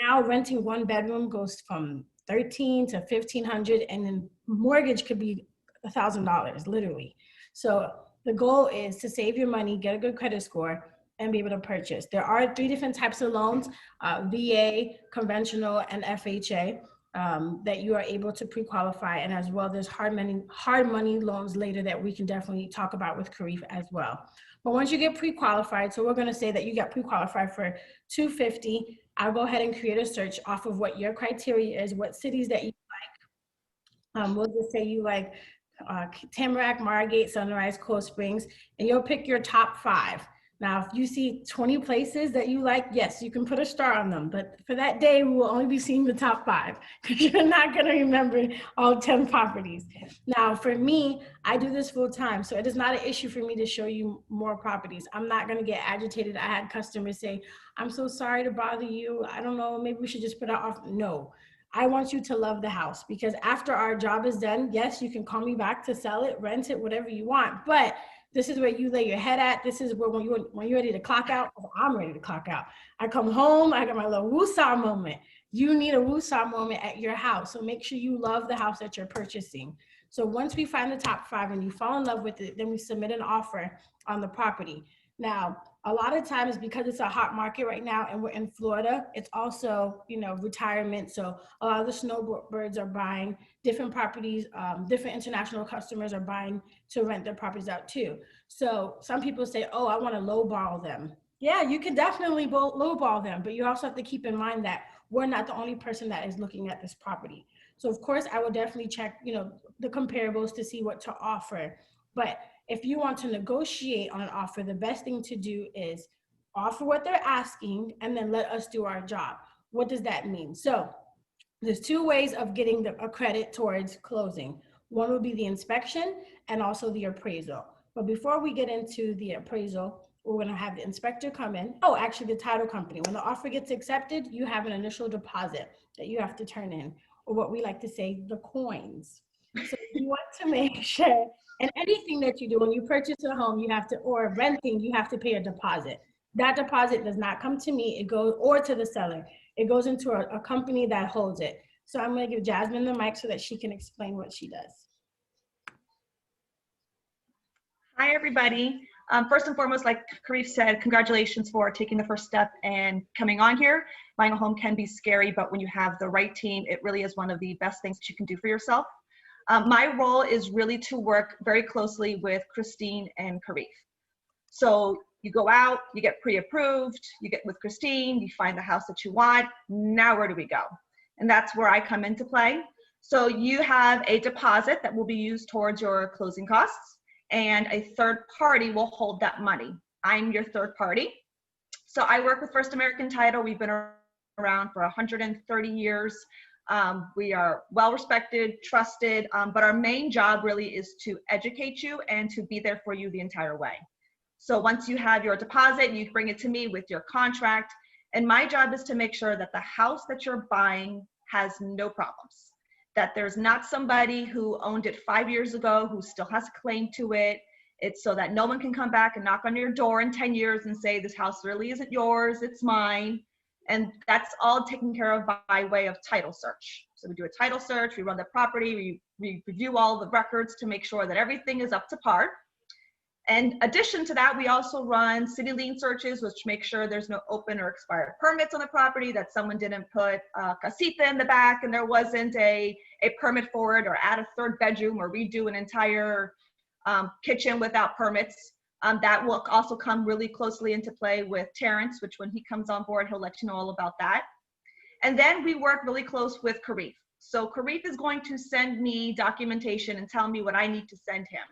[SPEAKER 1] Now renting one bedroom goes from $1,300 to $1,500, and then mortgage could be $1,000, literally. So the goal is to save your money, get a good credit score, and be able to purchase. There are 3 different types of loans, VA, conventional, and FHA, that you are able to pre-qualify. And as well, there's hard money loans later that we can definitely talk about with Karriff as well. But once you get pre-qualified, so we're gonna say that you got pre-qualified for $250, I'll go ahead and create a search off of what your criteria is, what cities that you like. We'll just say you like Tamarack, Margate, Sunrise, Cold Springs, and you'll pick your top 5. Now, if you see 20 places that you like, yes, you can put a star on them. But for that day, we will only be seeing the top 5 because you're not going to remember all 10 properties. Now, for me, I do this full time. So it is not an issue for me to show you more properties. I'm not going to get agitated. I had customers say, I'm so sorry to bother you. I don't know, maybe we should just put it off. No, I want you to love the house, because after our job is done, yes, you can call me back to sell it, rent it, whatever you want. But this is where you lay your head at. This is where when you're ready to clock out, I'm ready to clock out. I come home, I got my little woosah moment. You need a woosah moment at your house. So make sure you love the house that you're purchasing. So once we find the top 5 and you fall in love with it, then we submit an offer on the property. Now, a lot of times, because it's a hot market right now and we're in Florida, it's also, retirement. So a lot of the snowbirds are buying different properties. Different international customers are buying to rent their properties out too. So some people say, oh, I want to lowball them. Yeah, you can definitely lowball them, but you also have to keep in mind that we're not the only person that is looking at this property. So of course, I would definitely check, the comparables to see what to offer. But if you want to negotiate on an offer, the best thing to do is offer what they're asking and then let us do our job. What does that mean? So There's two ways of getting a credit towards closing. One would be the inspection and also the appraisal. But before we get into the appraisal, we're going to have the inspector come in. Oh, actually the title company. When the offer gets accepted, you have an initial deposit that you have to turn in, or what we like to say, the coins. So you want to make sure, and anything that you do, when you purchase a home, you have to, or renting, you have to pay a deposit. That deposit does not come to me, it goes, or to the seller. It goes into a company that holds it. So I'm going to give Jasmine the mic so that she can explain what she does.
[SPEAKER 4] Hi, everybody. First and foremost, like Karriff said, congratulations for taking the first step and coming on here. Buying a home can be scary, but when you have the right team, it really is one of the best things that you can do for yourself. My role is really to work very closely with Christine and Karriff. So you go out, you get pre-approved, you get with Christine, you find the house that you want. Now where do we go? And that's where I come into play. So you have a deposit that will be used towards your closing costs, and a third party will hold that money. I'm your third party. So I work with First American Title. We've been around for 130 years. We are well respected, trusted, but our main job really is to educate you and to be there for you the entire way. So once you have your deposit, you bring it to me with your contract. And my job is to make sure that the house that you're buying has no problems, that there's not somebody who owned it 5 years ago who still has a claim to it. It's so that no one can come back and knock on your door in 10 years and say, this house really isn't yours, it's mine. And that's all taken care of by way of title search. So we do a title search, we run the property, we review all the records to make sure that everything is up to par. In addition to that, we also run city lien searches, which make sure there's no open or expired permits on the property, that someone didn't put a casita in the back and there wasn't a permit for it, or add a third bedroom, or redo an entire kitchen without permits. That will also come really closely into play with Terrence, which when he comes on board, he'll let you know all about that. And then we work really close with Karriff. So Karriff is going to send me documentation and tell me what I need to send him.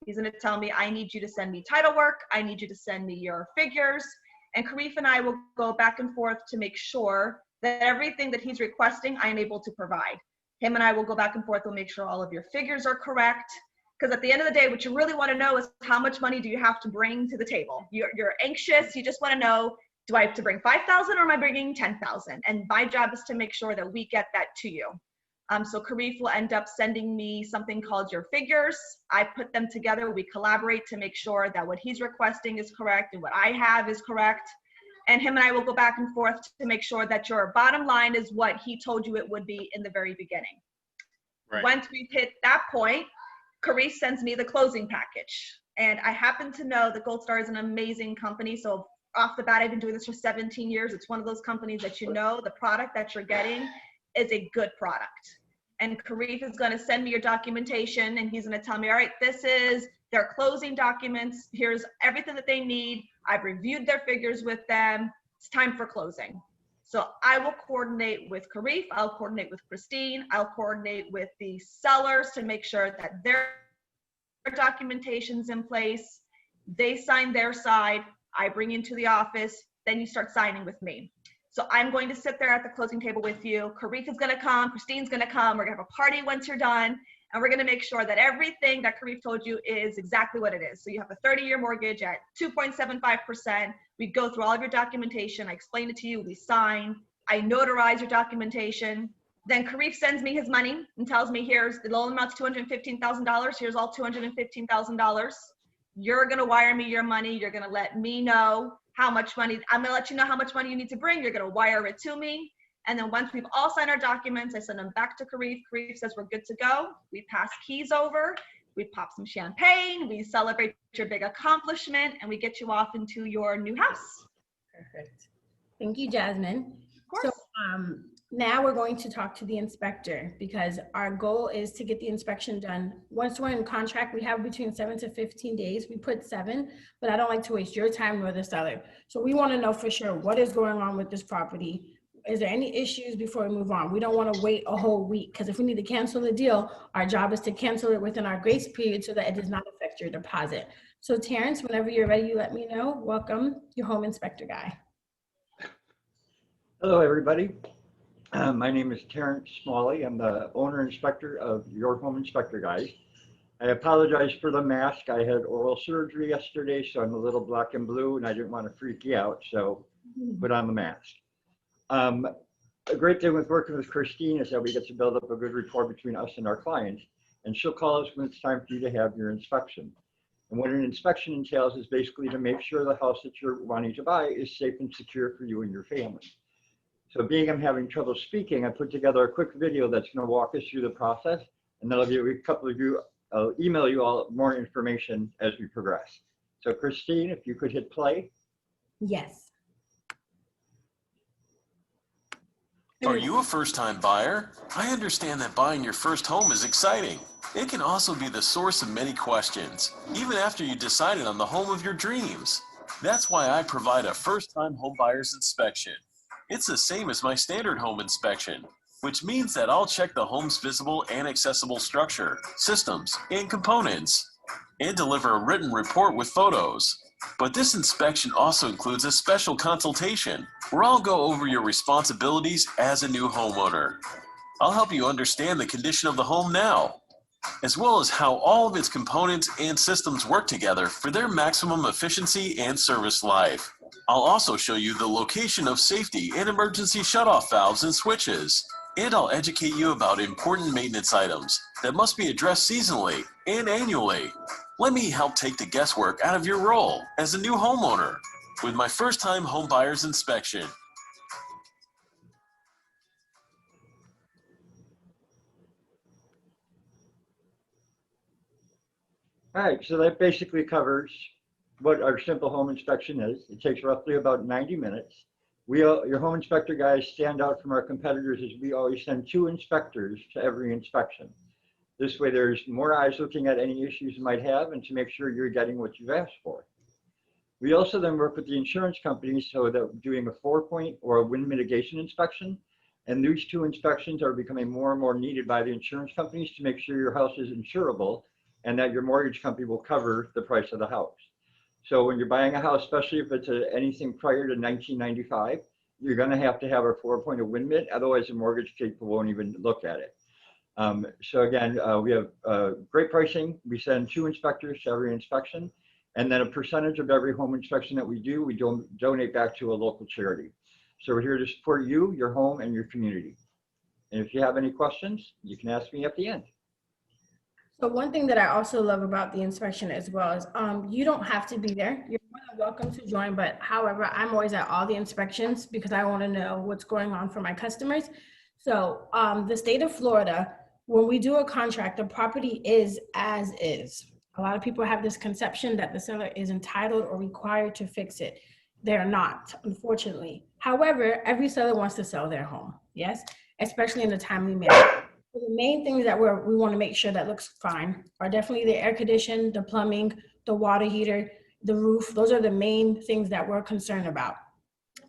[SPEAKER 4] He's going to tell me, I need you to send me title work, I need you to send me your figures, and Karriff and I will go back and forth to make sure that everything that he's requesting, I am able to provide. Him and I will go back and forth, we'll make sure all of your figures are correct, because at the end of the day, what you really want to know is how much money do you have to bring to the table. You're anxious, you just want to know, do I have to bring 5,000 or am I bringing 10,000? And my job is to make sure that we get that to you. So Karriff will end up sending me something called your figures. I put them together, we collaborate to make sure that what he's requesting is correct and what I have is correct. And him and I will go back and forth to make sure that your bottom line is what he told you it would be in the very beginning. Right. Once we've hit that point, Karriff sends me the closing package. And I happen to know that Goldstar is an amazing company. So off the bat, I've been doing this for 17 years. It's one of those companies that you know the product that you're getting is a good product. And Karriff is going to send me your documentation, and he's going to tell me, all right, this is their closing documents. Here's everything that they need. I've reviewed their figures with them. It's time for closing. So I will coordinate with Karriff. I'll coordinate with Christine. I'll coordinate with the sellers to make sure that their documentation's in place. They sign their side. I bring you into the office. Then you start signing with me. So I'm going to sit there at the closing table with you. Karriff is going to come. Christine's going to come. We're going to have a party once you're done. And we're going to make sure that everything that Karriff told you is exactly what it is. So you have a 30-year mortgage at 2.75%. We go through all of your documentation. I explain it to you. We sign. I notarize your documentation. Then Karriff sends me his money and tells me, here's the loan amount's $215,000. Here's all $215,000. You're going to wire me your money. You're going to let me know how much money, I'm going to let you know how much money you need to bring. You're going to wire it to me. And then once we've all signed our documents, I send them back to Karriff. Karriff says we're good to go. We pass keys over. We pop some champagne. We celebrate your big accomplishment, and we get you off into your new house.
[SPEAKER 1] Perfect. Thank you, Jasmine.
[SPEAKER 4] Of course.
[SPEAKER 1] So now we're going to talk to the inspector, because our goal is to get the inspection done. Once we're in contract, we have between 7 to 15 days. We put 7, but I don't like to waste your time nor the seller. So we want to know for sure what is going on with this property. Is there any issues before we move on? We don't want to wait a whole week, because if we need to cancel the deal, our job is to cancel it within our grace period so that it does not affect your deposit. So Terrence, whenever you're ready, you let me know. Welcome, your home inspector guy.
[SPEAKER 3] Hello, everybody. My name is Terrence Smalley. I'm the owner inspector of Your Home Inspector Guys. I apologize for the mask. I had oral surgery yesterday, so I'm a little black and blue, and I didn't want to freak you out, so put on the mask. A great thing with working with Christine is that we get to build up a good rapport between us and our clients, and she'll call us when it's time for you to have your inspection. And what an inspection entails is basically to make sure the house that you're wanting to buy is safe and secure for you and your family. So being I'm having trouble speaking, I put together a quick video that's going to walk us through the process, and that'll give a couple of you, I'll email you all more information as we progress. So Christine, if you could hit play.
[SPEAKER 1] Yes.
[SPEAKER 6] Are you a first-time buyer? I understand that buying your first home is exciting. It can also be the source of many questions, even after you decided on the home of your dreams. That's why I provide a first-time home buyer's inspection. It's the same as my standard home inspection, which means that I'll check the home's visible and accessible structure, systems, and components, and deliver a written report with photos. But this inspection also includes a special consultation where I'll go over your responsibilities as a new homeowner. I'll help you understand the condition of the home now, as well as how all of its components and systems work together for their maximum efficiency and service life. I'll also show you the location of safety and emergency shutoff valves and switches. And I'll educate you about important maintenance items that must be addressed seasonally and annually. Let me help take the guesswork out of your role as a new homeowner with my first-time home buyer's inspection.
[SPEAKER 3] All right, so that basically covers what our simple home inspection is. It takes roughly about 90 minutes. Your home inspector guys stand out from our competitors as we always send 2 inspectors to every inspection. This way there's more eyes looking at any issues you might have and to make sure you're getting what you've asked for. We also then work with the insurance companies so that we're doing a 4-point or a wind mitigation inspection. And these 2 inspections are becoming more and more needed by the insurance companies to make sure your house is insurable and that your mortgage company will cover the price of the house. So when you're buying a house, especially if it's anything prior to 1995, you're going to have a 4-point wind mit, otherwise the mortgage people won't even look at it. So again, we have great pricing. We send 2 inspectors to every inspection, and then a percentage of every home inspection that we do, we donate back to a local charity. So we're here to support you, your home, and your community. And if you have any questions, you can ask me at the end.
[SPEAKER 1] So one thing that I also love about the inspection as well is you don't have to be there. You're more than welcome to join, but however, I'm always at all the inspections because I want to know what's going on for my customers. So the state of Florida, when we do a contract, the property is as is. A lot of people have this conception that the seller is entitled or required to fix it. They're not, unfortunately. However, every seller wants to sell their home, yes, especially in a timely manner. So the main things that we want to make sure that looks fine are definitely the air conditioning, the plumbing, the water heater, the roof. Those are the main things that we're concerned about.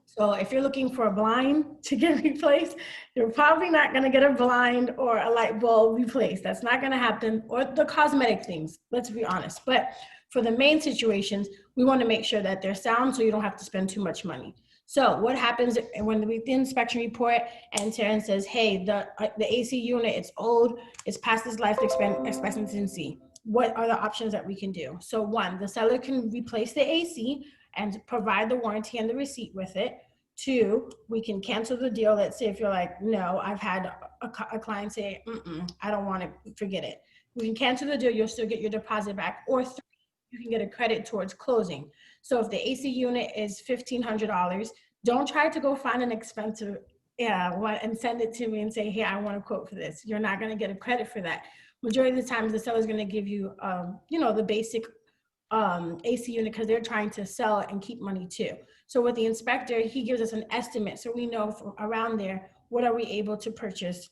[SPEAKER 1] So if you're looking for a blind to get replaced, you're probably not going to get a blind or a light bulb replaced. That's not going to happen. Or the cosmetic things, let's be honest. But for the main situations, we want to make sure that they're sound so you don't have to spend too much money. So what happens when we the inspection report and Terrence says, hey, the AC unit, it's old, it's past its life expectancy. What are the options that we can do? So 1, the seller can replace the AC and provide the warranty and the receipt with it. 2, we can cancel the deal. Let's say if you're like, no, I've had a client say, I don't want to, forget it. We can cancel the deal, you'll still get your deposit back. Or 3, you can get a credit towards closing. So if the AC unit is $1,500, don't try to go find an expensive one and send it to me and say, hey, I want a quote for this. You're not going to get a credit for that. Majority of the times the seller's going to give you, the basic AC unit because they're trying to sell it and keep money too. So with the inspector, he gives us an estimate so we know from around there, what are we able to purchase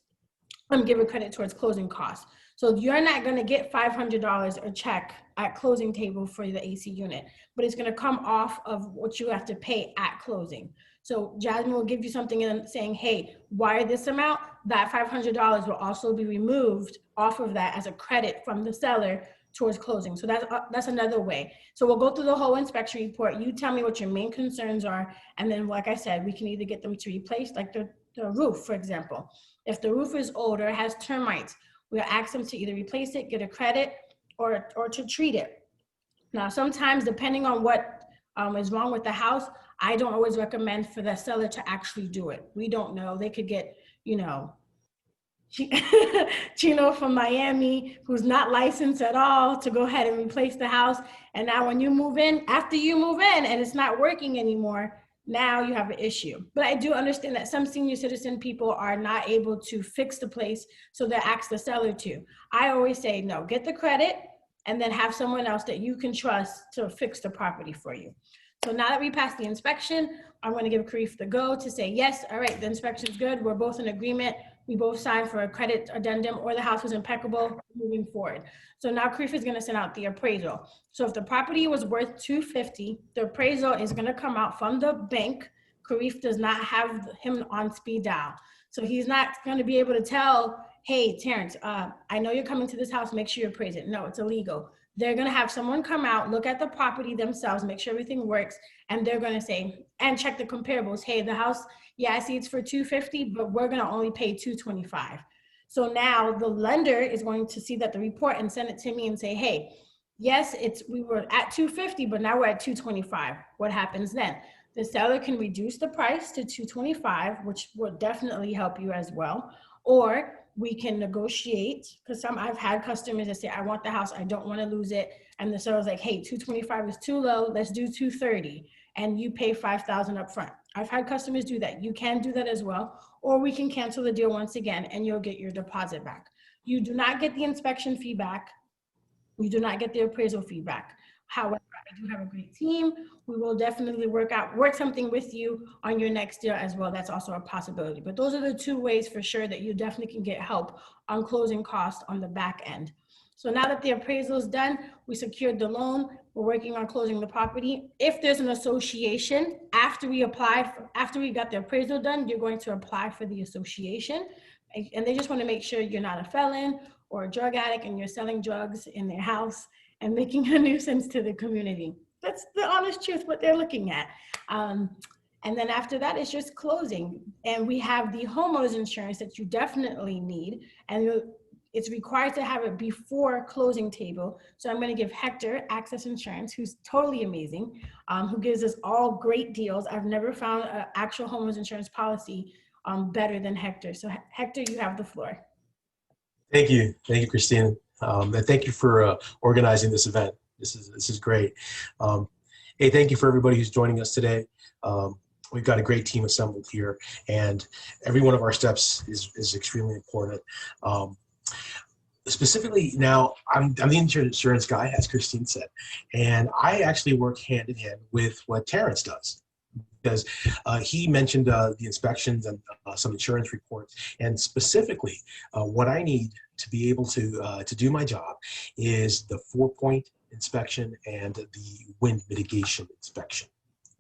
[SPEAKER 1] and give a credit towards closing costs. So you're not going to get $500 a check at closing table for the AC unit, but it's going to come off of what you have to pay at closing. So Jasmine will give you something and saying, hey, wire this amount, that $500 will also be removed off of that as a credit from the seller towards closing. So that's another way. So we'll go through the whole inspection report. You tell me what your main concerns are. And then, like I said, we can either get them to replace like the the roof, for example. If the roof is older, has termites, we'll ask them to either replace it, get a credit, or to treat it. Now, sometimes depending on what is wrong with the house, I don't always recommend for the seller to actually do it. We don't know. They could get, you know, Chino from Miami, who's not licensed at all, to go ahead and replace the house. And now when you move in, after you move in and it's not working anymore, now you have an issue. But I do understand that some senior citizen people are not able to fix the place, so they ask the seller to. I always say, no, get the credit and then have someone else that you can trust to fix the property for you. So now that we passed the inspection, I'm going to give Karriff the go to say, yes, all right, the inspection's good. We're both in agreement. We both signed for a credit addendum, or the house was impeccable, moving forward. So now Karriff is going to send out the appraisal. So if the property was worth $250, the appraisal is going to come out from the bank. Karriff does not have him on speed dial. So he's not going to be able to tell, hey, Terrence, I know you're coming to this house, make sure you appraise it. No, it's illegal. They're going to have someone come out, look at the property themselves, make sure everything works, and they're going to say, and check the comparables. Hey, the house, yeah, I see it's for $250, but we're going to only pay $225. So now the lender is going to see that the report and send it to me and say, hey, yes, we were at $250, but now we're at $225. What happens then? The seller can reduce the price to $225, which will definitely help you as well. Or we can negotiate, because I've had customers that say, I want the house, I don't want to lose it. And the seller's like, hey, $225 is too low, let's do $230, and you pay $5,000 up front. I've had customers do that. You can do that as well. Or we can cancel the deal once again and you'll get your deposit back. You do not get the inspection fee back. You do not get the appraisal fee back. However, I do have a great team. We will definitely work something with you on your next deal as well. That's also a possibility. But those are the two ways for sure that you definitely can get help on closing costs on the back end. So now that the appraisal is done, we secured the loan. We're working on closing the property. If there's an association, after we got the appraisal done, you're going to apply for the association. And they just want to make sure you're not a felon or a drug addict and you're selling drugs in their house and making a nuisance to the community. That's the honest truth, what they're looking at. And then after that, it's just closing. And we have the homeowners insurance that you definitely need. And it's required to have it before closing table. So I'm going to give Hector Access Insurance, who's totally amazing, who gives us all great deals. I've never found an actual homeowners insurance policy better than Hector. So Hector, you have the floor.
[SPEAKER 5] Thank you, Christine. And thank you for organizing this event. This is great. Hey, thank you for everybody who's joining us today. We've got a great team assembled here, and every one of our steps is extremely important. Specifically now, I'm the insurance guy, as Christine said, and I actually work hand in hand with what Terrence does, because he mentioned the inspections and some insurance reports, and specifically what I need to be able to do my job is the 4-point inspection and the wind mitigation inspection.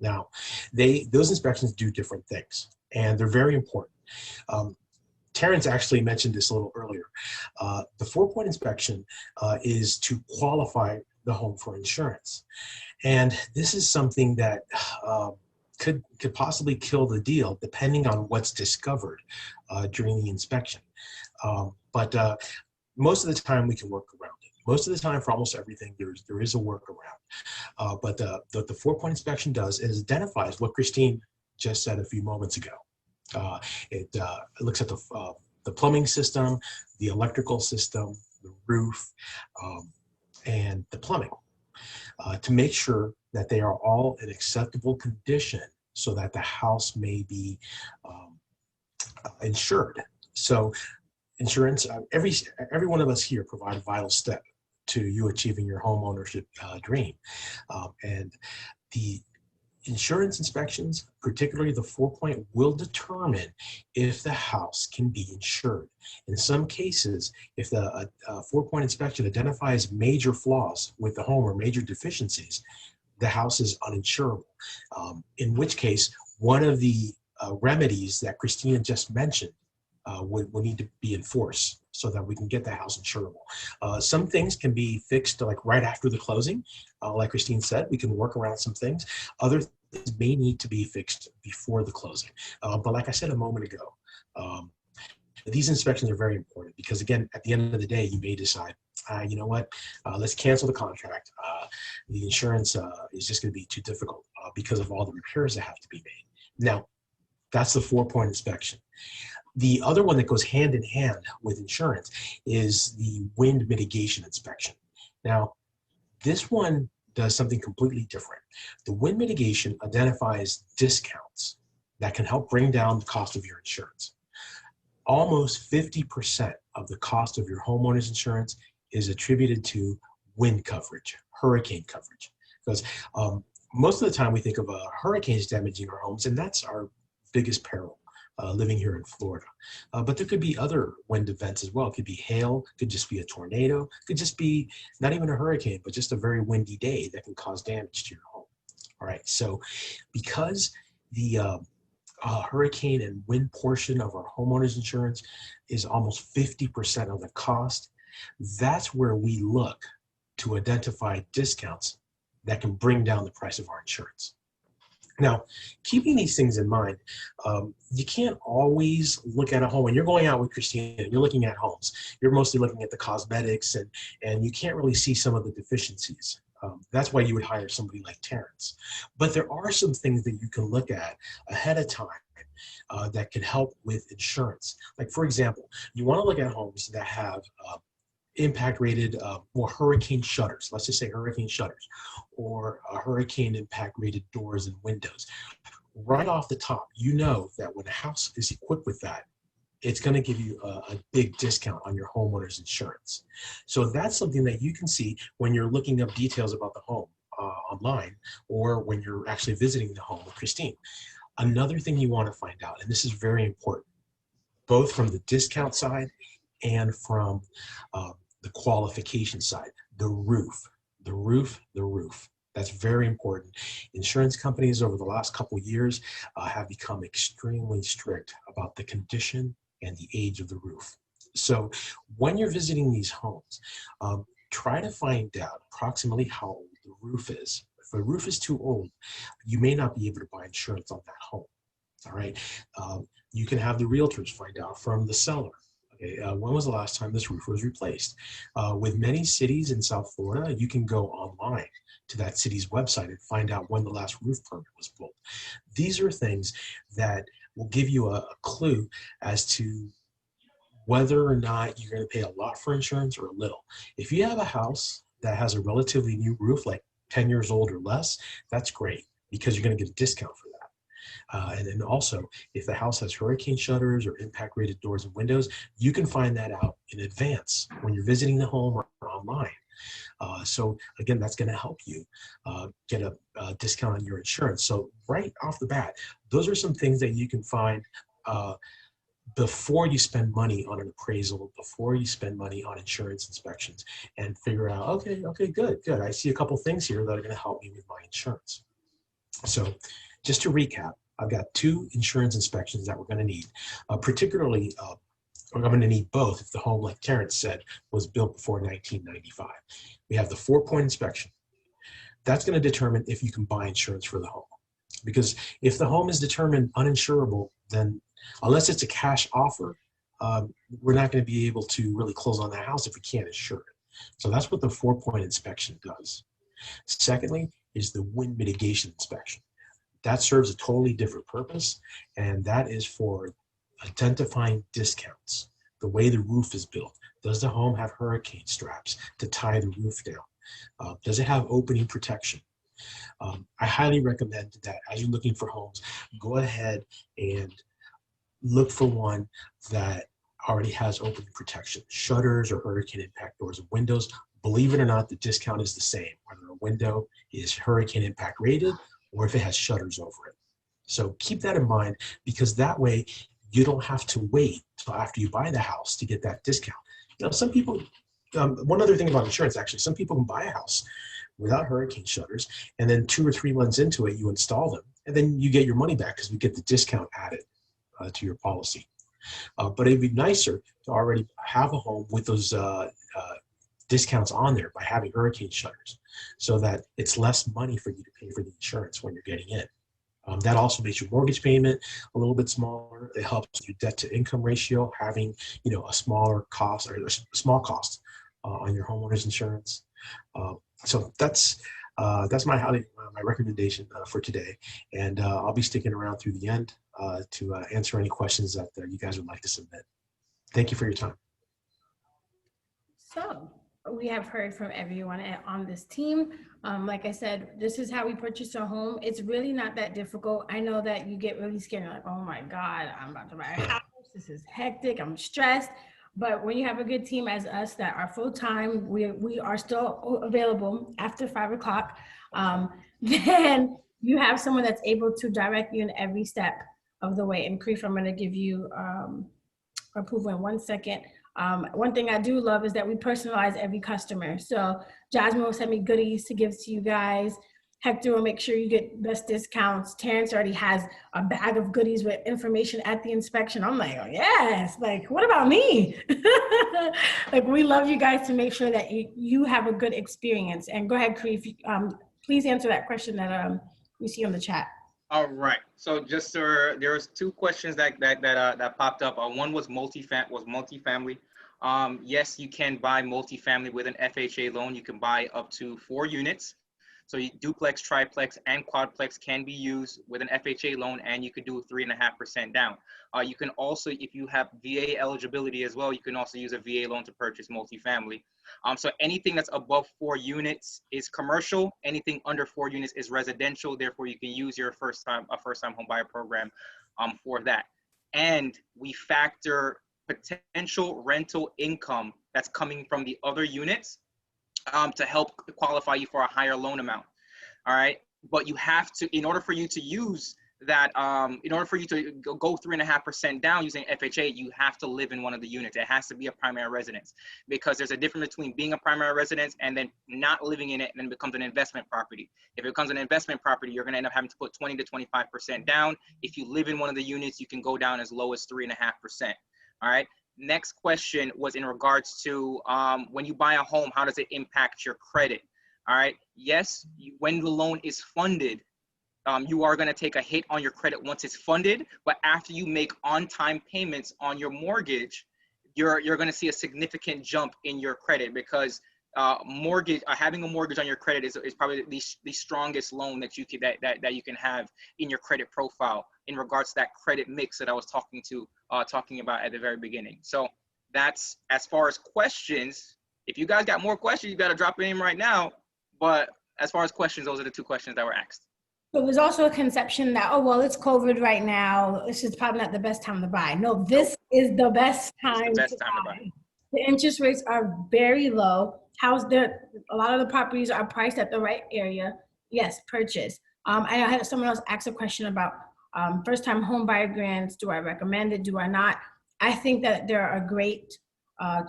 [SPEAKER 5] Now, those inspections do different things, and they're very important. Terrence actually mentioned this a little earlier. The 4-point inspection is to qualify the home for insurance. And this is something that could possibly kill the deal depending on what's discovered during the inspection. But most of the time we can work around it. Most of the time, for almost everything, there is a workaround. But the 4-point inspection does is identifies what Christine just said a few moments ago. It looks at the plumbing system, the electrical system, the roof, and the plumbing to make sure that they are all in acceptable condition so that the house may be insured. So insurance, every one of us here provide a vital step to you achieving your home ownership dream. And the insurance inspections, particularly the 4-point, will determine if the house can be insured. In some cases, if the 4-point inspection identifies major flaws with the home or major deficiencies, the house is uninsurable. In which case, one of the remedies that Christina just mentioned would need to be enforced so that we can get the house insurable. Some things can be fixed like right after the closing. Like Christine said, we can work around some things. Other things may need to be fixed before the closing. But like I said a moment ago, These inspections are very important because, again, at the end of the day, you may decide, you know what, let's cancel the contract. The insurance is just going to be too difficult because of all the repairs that have to be made. Now, that's the 4-point inspection. The other one that goes hand in hand with insurance is the wind mitigation inspection. Now, this one does something completely different. The wind mitigation identifies discounts that can help bring down the cost of your insurance. Almost 50% of the cost of your homeowner's insurance is attributed to wind coverage, hurricane coverage. Because most of the time we think of hurricanes damaging our homes, and that's our biggest peril living here in Florida. But there could be other wind events as well. It could be hail, could just be a tornado, could just be not even a hurricane, but just a very windy day that can cause damage to your home. All right, so because the hurricane and wind portion of our homeowners insurance is almost 50% of the cost, that's where we look to identify discounts that can bring down the price of our insurance. Now, keeping these things in mind, you can't always look at a home. When you're going out with Christina and you're looking at homes, you're mostly looking at the cosmetics and you can't really see some of the deficiencies. That's why you would hire somebody like Terrence. But there are some things that you can look at ahead of time that can help with insurance. Like, for example, you want to look at homes that have impact rated or hurricane shutters. Let's just say hurricane shutters or hurricane impact rated doors and windows. Right off the top, you know that when a house is equipped with that, it's going to give you a big discount on your homeowner's insurance. So that's something that you can see when you're looking up details about the home online or when you're actually visiting the home with Christine. Another thing you want to find out, and this is very important, both from the discount side and from the qualification side, the roof. That's very important. Insurance companies over the last couple of years have become extremely strict about the condition and the age of the roof. So when you're visiting these homes, try to find out approximately how old the roof is. If the roof is too old, you may not be able to buy insurance on that home. All right. You can have the realtors find out from the seller. Okay, when was the last time this roof was replaced? With many cities in South Florida, you can go online to that city's website and find out when the last roof permit was pulled. These are things that will give you a clue as to whether or not you're going to pay a lot for insurance or a little. If you have a house that has a relatively new roof, like 10 years old or less, that's great because you're going to get a discount for that. And then also, if the house has hurricane shutters or impact rated doors and windows, you can find that out in advance when you're visiting the home or online. So again, that's going to help you get a discount on your insurance. So right off the bat, those are some things that you can find before you spend money on an appraisal, before you spend money on insurance inspections, and figure out, okay, good. I see a couple things here that are going to help me with my insurance. So just to recap, I've got 2 insurance inspections that we're going to need. Particularly, I'm going to need both if the home, like Terrence said, was built before 1995. We have the 4-point inspection. That's going to determine if you can buy insurance for the home. Because if the home is determined uninsurable, then unless it's a cash offer, we're not going to be able to really close on that house if we can't insure it. So that's what the 4-point inspection does. Secondly is the wind mitigation inspection. That serves a totally different purpose, and that is for identifying discounts, the way the roof is built. Does the home have hurricane straps to tie the roof down? Does it have opening protection? I highly recommend that as you're looking for homes, go ahead and look for one that already has opening protection, shutters or hurricane impact doors and windows. Believe it or not, the discount is the same, whether a window is hurricane impact rated or if it has shutters over it. So keep that in mind, because that way you don't have to wait till after you buy the house to get that discount. You know, some people, one other thing about insurance, actually, some people can buy a house without hurricane shutters, and then 2 or 3 months into it, you install them, and then you get your money back because we get the discount added to your policy. But it'd be nicer to already have a home with those discounts on there by having hurricane shutters, so that it's less money for you to pay for the insurance when you're getting in. That also makes your mortgage payment a little bit smaller. It helps your debt to income ratio, having, a smaller cost or a small cost on your homeowner's insurance. So that's my recommendation for today. And I'll be sticking around through the end to answer any questions that you guys would like to submit. Thank you for your time.
[SPEAKER 1] So we have heard from everyone on this team. Like I said, this is how we purchase a home. It's really not that difficult. I know that you get really scared. You're like, oh my God, I'm about to buy a house. This is hectic. I'm stressed. But when you have a good team as us that are full-time, we are still available after 5 o'clock, then you have someone that's able to direct you in every step of the way. And Karriff, I'm going to give you approval in 1 second. One thing I do love is that we personalize every customer. So Jasmine will send me goodies to give to you guys. Hector will make sure you get best discounts. Terrence already has a bag of goodies with information at the inspection. I'm like, oh yes, like what about me? Like we love you guys to make sure that you have a good experience. And go ahead, Karriff, please answer that question that we see on the chat.
[SPEAKER 2] All right. So just there was 2 questions that popped up. One was multifamily. Yes, you can buy multifamily with an FHA loan. You can buy up to 4 units. So duplex, triplex, and quadplex can be used with an FHA loan, and you could do 3.5% down. You can also, if you have VA eligibility as well, you can also use a VA loan to purchase multifamily. So anything that's above 4 units is commercial. Anything under 4 units is residential. Therefore, you can use your first-time home buyer program for that. And we factor potential rental income that's coming from the other units to help qualify you for a higher loan amount. All right. But you have to, in order for you to use that, in order for you to go 3.5% down using FHA, you have to live in one of the units. It has to be a primary residence, because there's a difference between being a primary residence and then not living in it, and then it becomes an investment property. If it becomes an investment property, you're going to end up having to put 20 to 25% down. If you live in one of the units, you can go down as low as 3.5%. All right. Next question was in regards to when you buy a home, how does it impact your credit? All right. Yes, when the loan is funded, you are going to take a hit on your credit once it's funded. But after you make on-time payments on your mortgage, you're going to see a significant jump in your credit, because having a mortgage on your credit is probably the strongest loan that you can have in your credit profile in regards to that credit mix that I was talking about at the very beginning. So that's as far as questions. If you guys got more questions, you got to drop it in right now. But as far as questions, those are the 2 questions that were asked.
[SPEAKER 1] So there's also a conception that, oh, well, it's COVID right now. This is probably not the best time to buy. No, this is the best time to buy. The interest rates are very low. A lot of the properties are priced at the right area. Yes, purchase. I had someone else ask a question about first-time home buyer grants. Do I recommend it? Do I not? I think that there are a great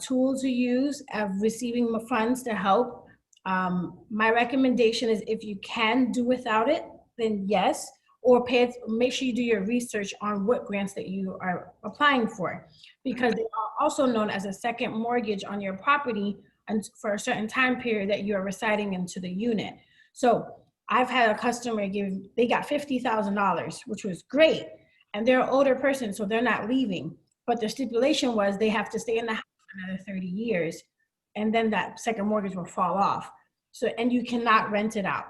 [SPEAKER 1] tool to use of receiving the funds to help. My recommendation is, if you can do without it, then yes, or make sure you do your research on what grants that you are applying for, because they are also known as a second mortgage on your property and for a certain time period that you are residing into the unit. So I've had a customer they got $50,000, which was great. And they're an older person, so they're not leaving. But the stipulation was they have to stay in the house for another 30 years. And then that second mortgage will fall off. So, and you cannot rent it out.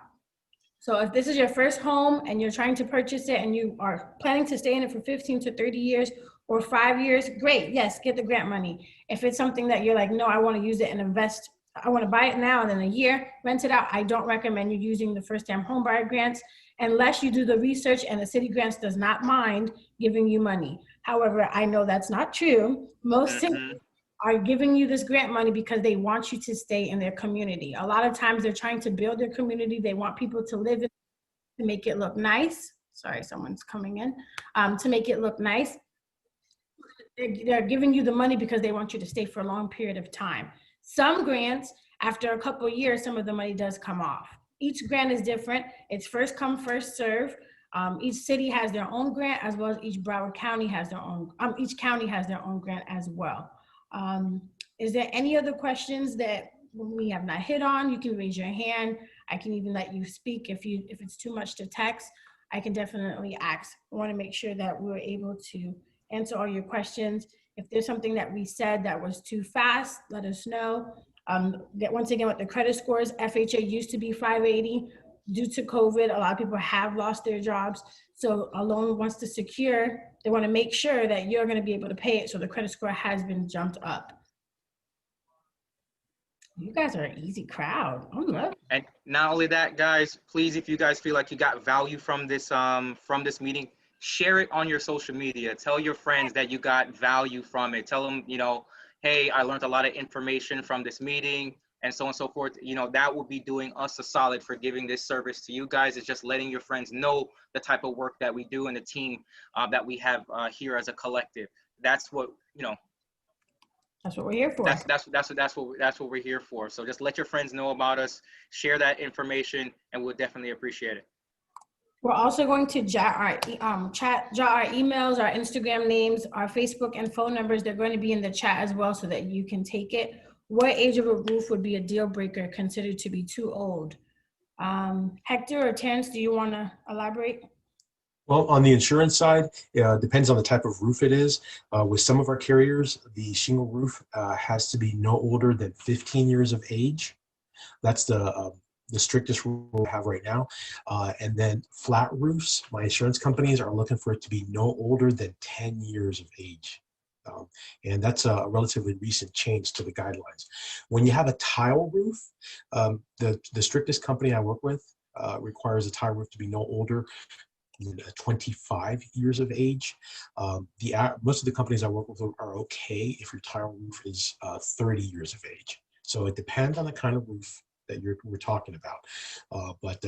[SPEAKER 1] So if this is your first home and you're trying to purchase it and you are planning to stay in it for 15 to 30 years or 5 years, great. Yes, get the grant money. If it's something that you're like, no, I want to use it and invest, I want to buy it now and then a year, rent it out, I don't recommend you using the first-time home buyer grants unless you do the research and the city grants does not mind giving you money. However, I know that's not true. Most cities are giving you this grant money because they want you to stay in their community. A lot of times they're trying to build their community. They want people to live in, to make it look nice. Sorry, someone's coming in. To make it look nice. They're giving you the money because they want you to stay for a long period of time. Some grants, after a couple of years, some of the money does come off. Each grant is different. It's first come, first serve. Each city has their own grant, as well as each Broward County has their own, each county has their own grant as well. Is there any other questions that we have not hit on? You can raise your hand. I can even let you speak if it's too much to text. I can definitely ask. I want to make sure that we're able to answer all your questions. If there's something that we said that was too fast, let us know. Once again, with the credit scores, FHA used to be 580. Due to COVID, a lot of people have lost their jobs. So a loan wants to secure, they want to make sure that you're going to be able to pay it. So the credit score has been jumped up. You guys are an easy crowd. I love it.
[SPEAKER 2] And not only that, guys, please, if you guys feel like you got value from this meeting, share it on your social media. Tell your friends that you got value from it. Tell them, you know, hey, I learned a lot of information from this meeting, and so on and so forth. You know, that would be doing us a solid for giving this service to you guys. It's just letting your friends know the type of work that we do and the team that we have here as a collective. That's what, you know,
[SPEAKER 1] That's what we're here for.
[SPEAKER 2] that's what we're here for. So just let your friends know about us, share that information, and we'll definitely appreciate it.
[SPEAKER 1] We're also going to jot our emails, our Instagram names, our Facebook and phone numbers. They're going to be in the chat as well so that you can take it. What age of a roof would be a deal breaker considered to be too old? Hector or Terrence, do you want to elaborate?
[SPEAKER 5] Well, on the insurance side, depends on the type of roof it is. With some of our carriers, the shingle roof has to be no older than 15 years of age. That's the strictest rule we have right now. And then flat roofs, my insurance companies are looking for it to be no older than 10 years of age. And that's a relatively recent change to the guidelines. When you have a tile roof, the strictest company I work with requires a tile roof to be no older than 25 years of age. Most of the companies I work with are okay if your tile roof is 30 years of age. So it depends on the kind of roof that we're talking about. But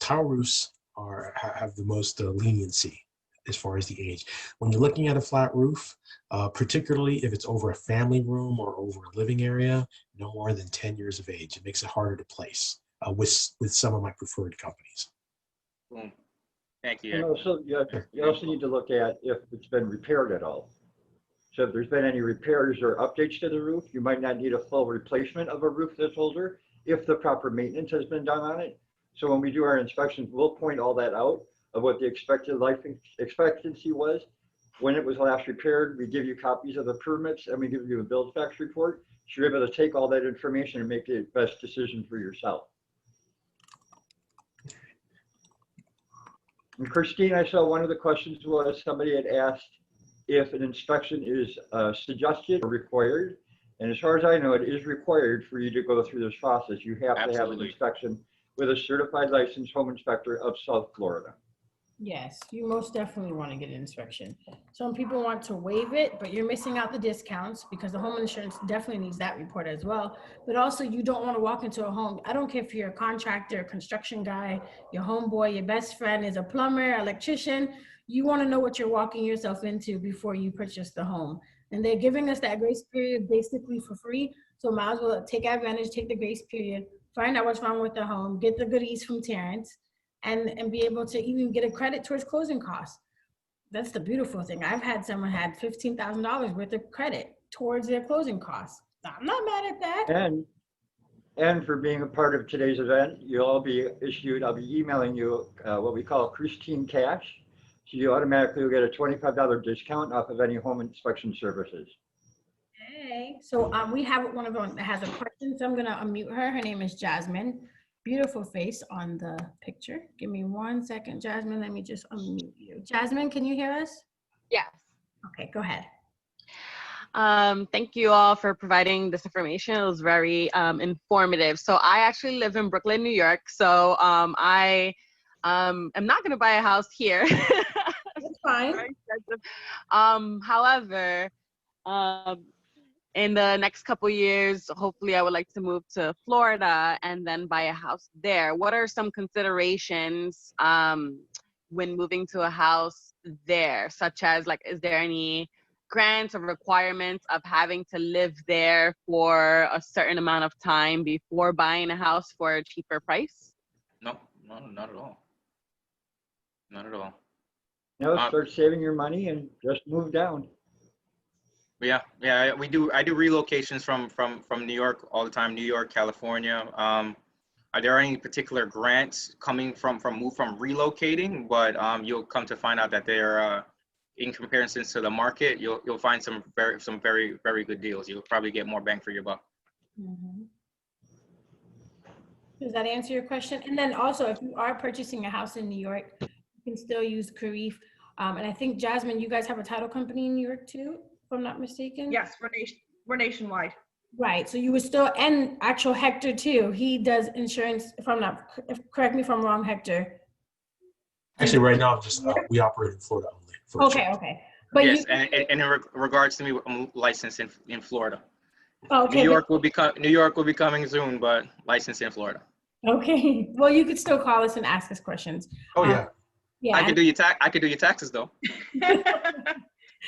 [SPEAKER 5] tile roofs have the most leniency as far as the age. When you're looking at a flat roof, particularly if it's over a family room or over a living area, no more than 10 years of age. It makes it harder to place with some of my preferred companies.
[SPEAKER 2] Boom. Thank you.
[SPEAKER 3] And also, you also need to look at if it's been repaired at all. So if there's been any repairs or updates to the roof, you might not need a full replacement of a roof that's older if the proper maintenance has been done on it. So when we do our inspections, we'll point all that out of what the expected life expectancy was. When it was last repaired, we give you copies of the permits and we give you a build facts report. So you're able to take all that information and make the best decision for yourself. And Christine, I saw one of the questions was somebody had asked if an inspection is suggested or required. And as far as I know, it is required for you to go through this process. You have to have an inspection with a certified licensed home inspector of South Florida.
[SPEAKER 1] Yes, you most definitely want to get an inspection. Some people want to waive it, but you're missing out the discounts because the home insurance definitely needs that report as well. But also you don't want to walk into a home. I don't care if you're a contractor, construction guy, your homeboy, your best friend is a plumber, electrician. You want to know what you're walking yourself into before you purchase the home. And they're giving us that grace period basically for free. So might as well take advantage, take the grace period, find out what's wrong with the home, get the goodies from Terrence, and be able to even get a credit towards closing costs. That's the beautiful thing. I've had someone had $15,000 worth of credit towards their closing costs. I'm not mad at that.
[SPEAKER 3] And for being a part of today's event, I'll be emailing you what we call Christine Cash. So you automatically will get a $25 discount off of any home inspection services.
[SPEAKER 1] Hey, so we have one of them that has a question. So I'm gonna unmute her. Her name is Jasmine. Beautiful face on the picture. Give me 1 second, Jasmine. Let me just unmute you. Jasmine, can you hear us?
[SPEAKER 7] Yes.
[SPEAKER 1] Okay, go ahead.
[SPEAKER 7] Thank you all for providing this information. It was very informative. So I actually live in Brooklyn, New York. So I am not going to buy a house here.
[SPEAKER 1] That's fine.
[SPEAKER 7] However, in the next couple years, hopefully I would like to move to Florida and then buy a house there. What are some considerations when moving to a house there, such as, like, is there any grants or requirements of having to live there for a certain amount of time before buying a house for a cheaper price?
[SPEAKER 2] No, not at all. Not at all.
[SPEAKER 3] No, start saving your money and just move down.
[SPEAKER 2] Yeah, I do relocations from New York all the time. New York, California. are there any particular grants coming from relocating? But you'll come to find out that they're in comparison to the market, you'll find some very good deals. You'll probably get more bang for your buck.
[SPEAKER 1] Mm-hmm. Does that answer your question? And then also, if you are purchasing a house in New York, you can still use Karriff. And I think, Jasmine, you guys have a title company in New York too, if I'm not mistaken?
[SPEAKER 4] Yes, we're nationwide.
[SPEAKER 1] Right, so you would still, and actual Hector too, he does insurance, correct me if I'm wrong, Hector.
[SPEAKER 5] Actually, right now, I'm just, we operate in Florida only. for
[SPEAKER 1] Okay,
[SPEAKER 5] insurance.
[SPEAKER 1] okay. But
[SPEAKER 2] Yes,
[SPEAKER 1] you,
[SPEAKER 2] and in regards to me, I'm licensed in Florida.
[SPEAKER 1] okay,
[SPEAKER 2] New York will be coming soon, but licensed in Florida.
[SPEAKER 1] okay, well, you could still call us and ask us questions.
[SPEAKER 5] Oh, yeah.
[SPEAKER 1] Yeah.
[SPEAKER 2] I could do your taxes though.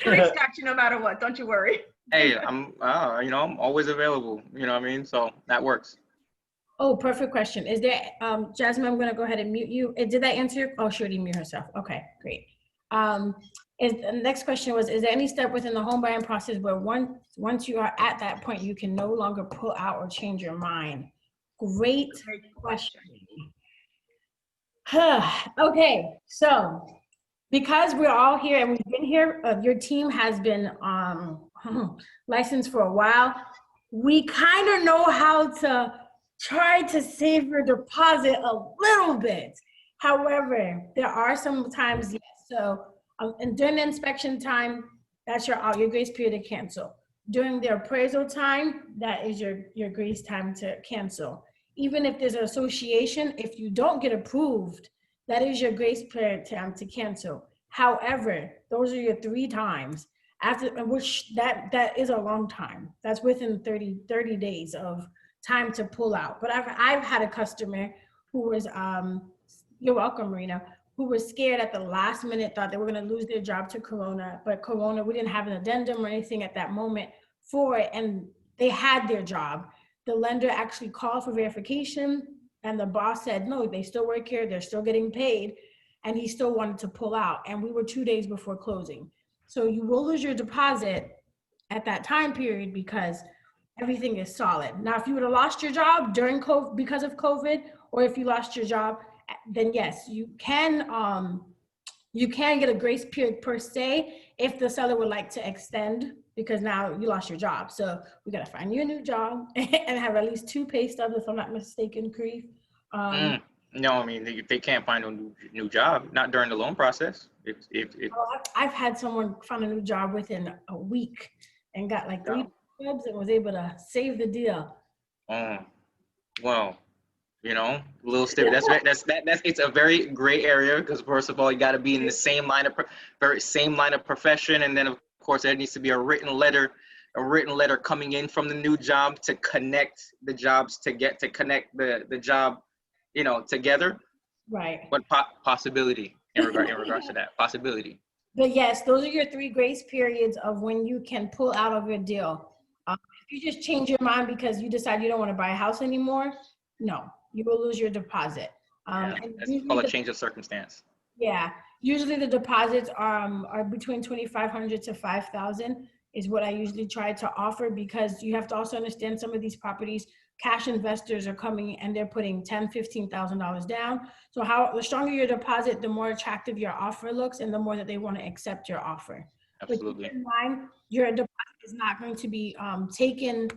[SPEAKER 4] Karriff's got you no matter what. Don't you worry.
[SPEAKER 2] Hey, I'm always available. You know what I mean? So that works.
[SPEAKER 1] Oh, perfect question. Is there, Jasmine, I'm gonna go ahead and mute you. Did that answer your, oh, she already mute herself. Okay, great. The next question was, is there any step within the home buying process where once you are at that point, you can no longer pull out or change your mind? Great question. Okay, so because we're all here and we've been here, your team has been licensed for a while, we kind of know how to try to save your deposit a little bit. However, there are some times, yes, so and during the inspection time, that's your grace period to cancel. During the appraisal time, that is your grace time to cancel. Even if there's an association, if you don't get approved, that is your grace period time to cancel. However, those are your 3 times, after which that is a long time. That's within 30 days of time to pull out. But I've had a customer who was, you're welcome, Marina, who was scared at the last minute, thought they were gonna lose their job to Corona, but Corona, we didn't have an addendum or anything at that moment for it, and they had their job. The lender actually called for verification, and the boss said, no, they still work here, they're still getting paid, and he still wanted to pull out, and we were 2 days before closing. So you will lose your deposit at that time period because everything is solid. Now, if you would have lost your job during COVID, because of COVID, or if you lost your job, then yes, you can get a grace period per se if the seller would like to extend, because now you lost your job. So we got to find you a new job and have at least 2 pay stubs, if I'm not mistaken, Karriff.
[SPEAKER 2] No, I mean, they can't find a new job, not during the loan process.
[SPEAKER 1] I've had someone find a new job within a week and got like 3 jobs and was able to save the deal.
[SPEAKER 2] Well, little step. That's it's a very gray area, because first of all, you got to be in the same line of profession, and then of course there needs to be a written letter coming in from the new job to connect the jobs to connect the job, together.
[SPEAKER 1] Right.
[SPEAKER 2] But possibility in regards to that possibility.
[SPEAKER 1] But yes, those are your 3 grace periods of when you can pull out of your deal. If you just change your mind because you decide you don't want to buy a house anymore, no, you will lose your deposit.
[SPEAKER 2] That's called a change of circumstance.
[SPEAKER 1] Yeah, usually the deposits are between $2,500 to $5,000 is what I usually try to offer, because you have to also understand some of these properties, cash investors are coming and they're putting $10,000, $15,000 down. So the stronger your deposit, the more attractive your offer looks and the more that they want to accept your offer.
[SPEAKER 2] Absolutely.
[SPEAKER 1] But keep in mind, your deposit is not going to be taken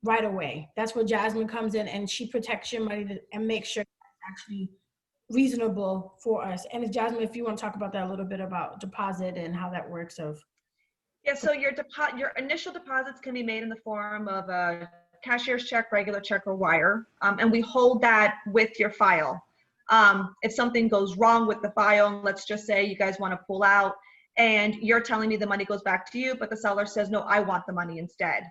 [SPEAKER 1] right away. That's where Jasmine comes in, and she protects your money and makes sure it's actually reasonable for us. And Jasmine, if you want to talk about that a little bit about deposit and how that works.
[SPEAKER 4] Yeah, so your initial deposits can be made in the form of a cashier's check, regular check, or wire, and we hold that with your file. If something goes wrong with the file, let's just say you guys want to pull out and you're telling me the money goes back to you, but the seller says, no, I want the money instead.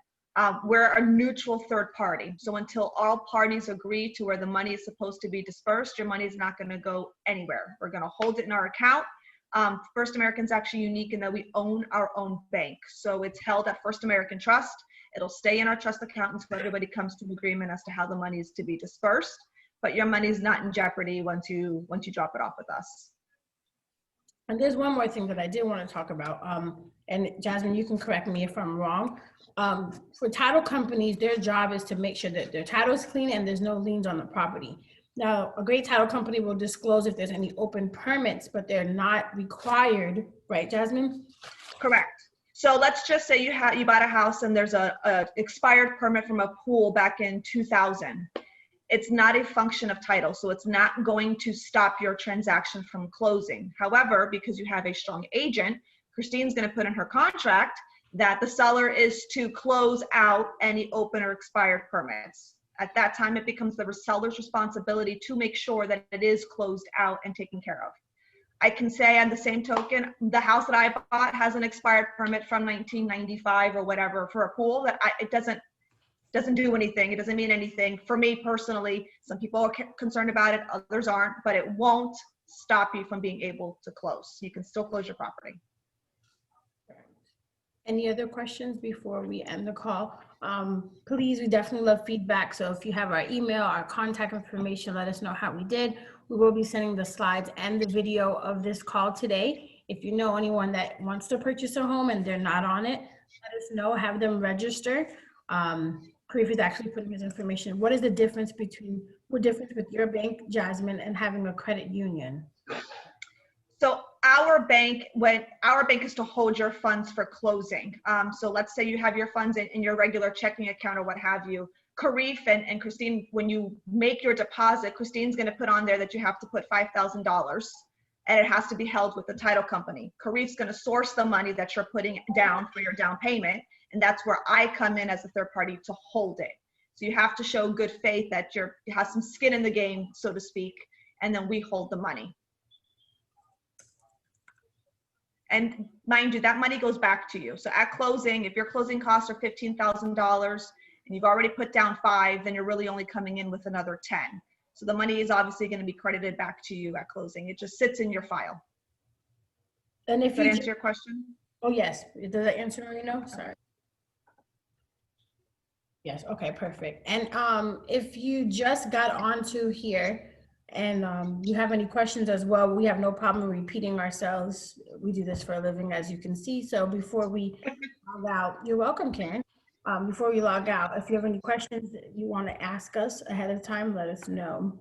[SPEAKER 4] We're a neutral third party. So until all parties agree to where the money is supposed to be dispersed, your money is not going to go anywhere. We're going to hold it in our account. First American's actually unique in that we own our own bank. So it's held at First American Trust. It'll stay in our trust account until everybody comes to an agreement as to how the money is to be dispersed. But your money is not in jeopardy once you drop it off with us.
[SPEAKER 1] And there's one more thing that I did want to talk about. And Jasmine, you can correct me if I'm wrong. For title companies, their job is to make sure that their title is clean and there's no liens on the property. Now, a great title company will disclose if there's any open permits, but they're not required, right, Jasmine?
[SPEAKER 4] Correct. So let's just say you bought a house and there's a expired permit from a pool back in 2000. It's not a function of title, so it's not going to stop your transaction from closing. However, because you have a strong agent, Christine's going to put in her contract that the seller is to close out any open or expired permits. At that time, it becomes the seller's responsibility to make sure that it is closed out and taken care of. I can say on the same token, the house that I bought has an expired permit from 1995 or whatever for a pool that it doesn't do anything. It doesn't mean anything. For me personally, some people are concerned about it, others aren't, but it won't stop you from being able to close. You can still close your property.
[SPEAKER 1] Any other questions before we end the call? Please, we definitely love feedback. So if you have our email, our contact information, let us know how we did. We will be sending the slides and the video of this call today. If you know anyone that wants to purchase a home and they're not on it, let us know, have them register. Karriff is actually putting his information. What is the difference with your bank, Jasmine, and having a credit union?
[SPEAKER 4] So our bank is to hold your funds for closing. So let's say you have your funds in your regular checking account or what have you. Karriff and Christine, when you make your deposit, Christine's going to put on there that you have to put $5,000 and it has to be held with the title company. Karriff's going to source the money that you're putting down for your down payment. And that's where I come in as a third party to hold it. So you have to show good faith that you have some skin in the game, so to speak, and then we hold the money. And mind you, that money goes back to you. So at closing, if your closing costs are $15,000 and you've already put down $5,000, then you're really only coming in with another $10,000. So the money is obviously going to be credited back to you at closing. It just sits in your file.
[SPEAKER 1] And if
[SPEAKER 4] Does that answer your question?
[SPEAKER 1] Oh, yes. Does that answer, Marino? Sorry. Yes. Okay, perfect. And if you just got onto here and you have any questions as well, we have no problem repeating ourselves. We do this for a living, as you can see. So before we log out, you're welcome, Karen. Before we log out, if you have any questions that you want to ask us ahead of time, let us know.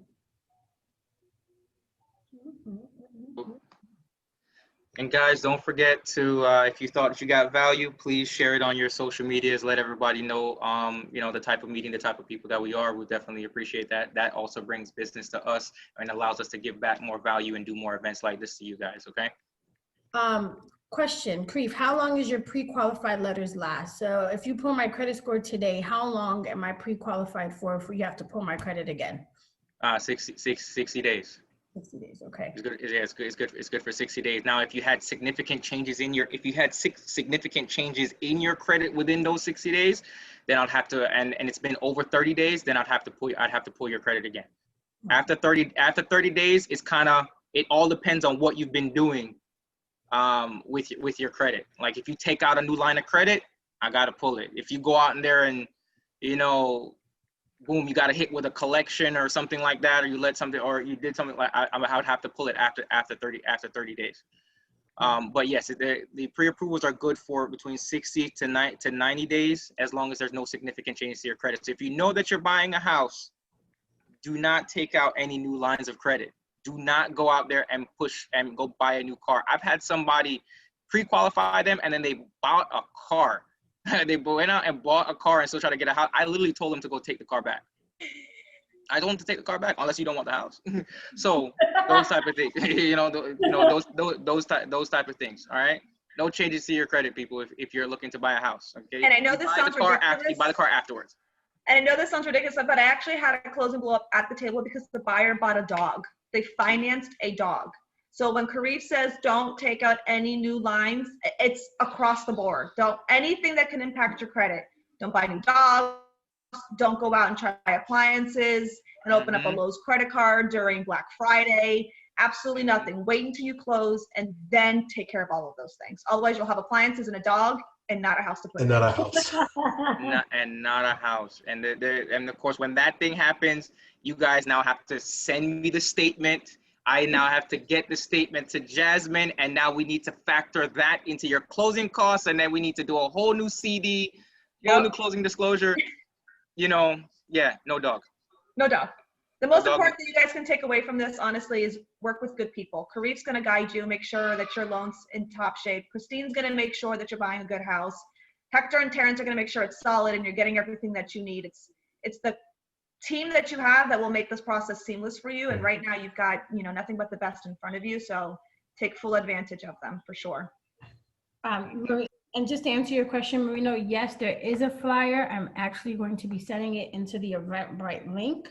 [SPEAKER 2] And guys, don't forget to, if you thought that you got value, please share it on your social medias. Let everybody know, the type of meeting, the type of people that we are. We definitely appreciate that. That also brings business to us and allows us to give back more value and do more events like this to you guys, okay?
[SPEAKER 1] Question, Karriff, how long is your pre-qualified letters last? So if you pull my credit score today, how long am I pre-qualified for if you have to pull my credit again?
[SPEAKER 2] 60 days.
[SPEAKER 1] 60 days, okay.
[SPEAKER 2] It's good. Yeah, it's good for 60 days. Now, if you had significant changes in your, significant changes in your credit within those 60 days, then I'd have to, and it's been over 30 days, then I'd have to pull your credit again. After 30 days, it's it all depends on what you've been doing with your credit. Like if you take out a new line of credit, I got to pull it. If you go out in there and, boom, you got a hit with a collection or something like that, or you let something, or you did something like, I would have to pull it after 30 days. But yes, the pre-approvals are good for between 60 to 90 days, as long as there's no significant changes to your credit. So if you know that you're buying a house, do not take out any new lines of credit. Do not go out there and push and go buy a new car. I've had somebody pre-qualify them and then they bought a car. They went out and bought a car and still try to get a house. I literally told them to go take the car back. I told them to take the car back unless you don't want the house. So those type of things, those type of things. All right. No changes to your credit, people, if you're looking to buy a house. Okay.
[SPEAKER 4] And I know this sounds ridiculous.
[SPEAKER 2] You buy the car afterwards.
[SPEAKER 4] And I know this sounds ridiculous, but I actually had a closing blow up at the table because the buyer bought a dog. They financed a dog. So when Karriff says don't take out any new lines, it's across the board. Anything that can impact your credit. Don't buy new dogs. Don't go out and try appliances and open up a Lowe's credit card during Black Friday. Absolutely nothing. Wait until you close and then take care of all of those things. Otherwise, you'll have appliances and a dog and not a house to put in.
[SPEAKER 5] Not a house.
[SPEAKER 2] not a house. And of course, when that thing happens, you guys now have to send me the statement. I now have to get the statement to Jasmine, and now we need to factor that into your closing costs, and then we need to do a whole new CD, whole new closing disclosure. Yeah, no dog.
[SPEAKER 4] No dog. The most important thing you guys can take away from this, honestly, is work with good people. Karif's going to guide you, make sure that your loan's in top shape. Christine's going to make sure that you're buying a good house. Hector and Terrence are going to make sure it's solid and you're getting everything that you need. It's the team that you have that will make this process seamless for you. And right now you've got, nothing but the best in front of you. So take full advantage of them for sure.
[SPEAKER 1] And just to answer your question, Marino, yes, there is a flyer. I'm actually going to be sending it into the Eventbrite link.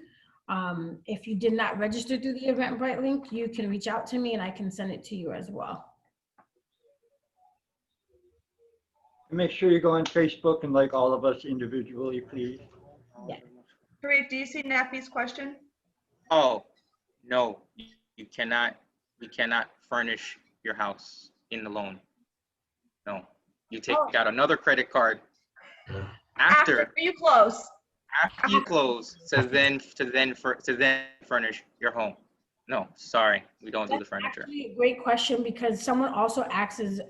[SPEAKER 1] If you did not register through the Eventbrite link, you can reach out to me and I can send it to you as well.
[SPEAKER 3] Make sure you go on Facebook and like all of us individually, please.
[SPEAKER 1] Yeah.
[SPEAKER 4] Karif, do you see Nappy's question?
[SPEAKER 2] Oh, no, you cannot. We cannot furnish your house in the loan. No, you take out another credit card after
[SPEAKER 4] you close.
[SPEAKER 2] After you close to then furnish your home. No, sorry, we don't do the furniture.
[SPEAKER 1] That's actually a great question because someone also asks,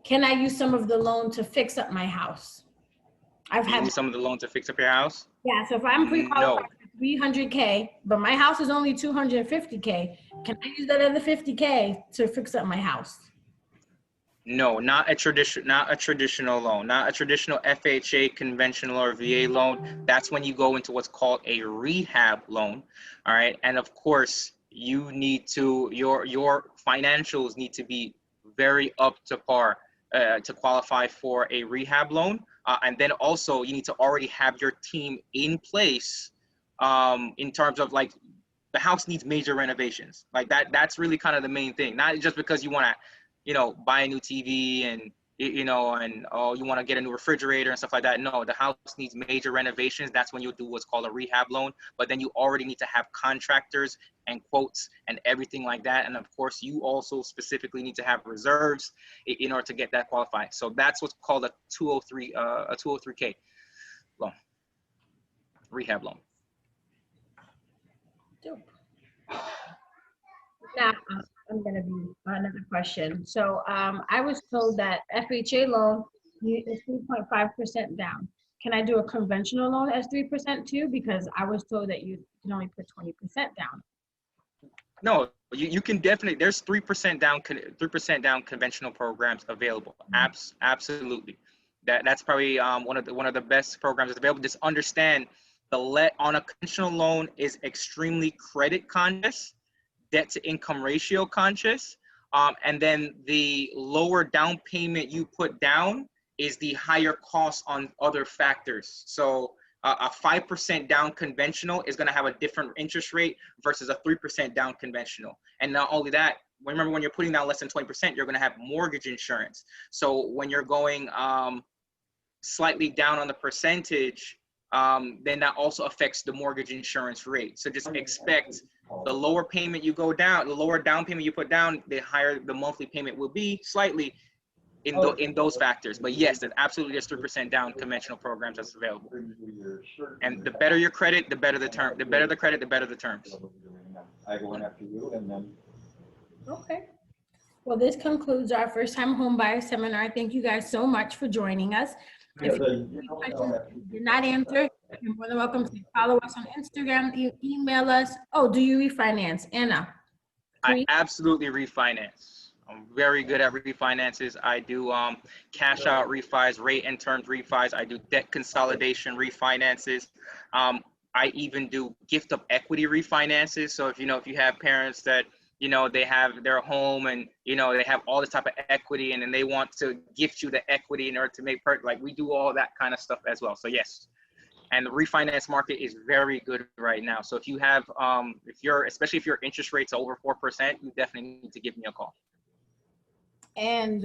[SPEAKER 1] can I use some of the loan to fix up my house? I've had
[SPEAKER 2] some of the loan to fix up your house.
[SPEAKER 1] Yeah, so if I'm pre-qualified for 300K, but my house is only 250K, can I use that other 50K to fix up my house?
[SPEAKER 2] No, not a traditional loan, not a traditional FHA, conventional, or VA loan. That's when you go into what's called a rehab loan. All right, and of course, you need to your financials need to be very up to par to qualify for a rehab loan. And then also you need to already have your team in place in terms of like the house needs major renovations. Like that's really kind of the main thing. Not just because you want to, buy a new TV and, you want to get a new refrigerator and stuff like that. No, the house needs major renovations. That's when you do what's called a rehab loan. But then you already need to have contractors and quotes and everything like that. And of course, you also specifically need to have reserves in order to get that qualified. So that's what's called a 203K loan, rehab loan.
[SPEAKER 1] Now, I'm going to be another question. So I was told that FHA loan is 3.5% down. Can I do a conventional loan as 3% too? Because I was told that you can only put 20% down.
[SPEAKER 2] No, you can definitely. There's 3% down conventional programs available. Absolutely, that's probably one of the best programs that's available. Just understand on a conventional loan is extremely credit conscious, debt to income ratio conscious, and then the lower down payment you put down is the higher cost on other factors. So a 5% down conventional is going to have a different interest rate versus a 3% down conventional. And not only that, remember when you're putting down less than 20%, you're going to have mortgage insurance. So when you're going slightly down on the percentage, then that also affects the mortgage insurance rate. So just expect the lower payment you go down, the lower down payment you put down, the higher the monthly payment will be slightly in those factors. But yes, there's absolutely just 3% down conventional programs that's available. And the better your credit, the better the term. The better the credit, the better the terms.
[SPEAKER 1] Okay. Well, this concludes our first time home buyer seminar. Thank you guys so much for joining us. If you have any questions did not answer, you're more than welcome to follow us on Instagram, email us. Oh, do you refinance, Anna?
[SPEAKER 2] I absolutely refinance. I'm very good at refinances. I do cash out refis, rate and terms refis. I do debt consolidation refinances. I even do gift of equity refinances. So if you have parents that they have their home and they have all this type of equity and then they want to gift you the equity in order to make like we do all that kind of stuff as well. So yes, and the refinance market is very good right now. So if you have especially if your interest rates are over 4%, you definitely need to give me a call.
[SPEAKER 1] And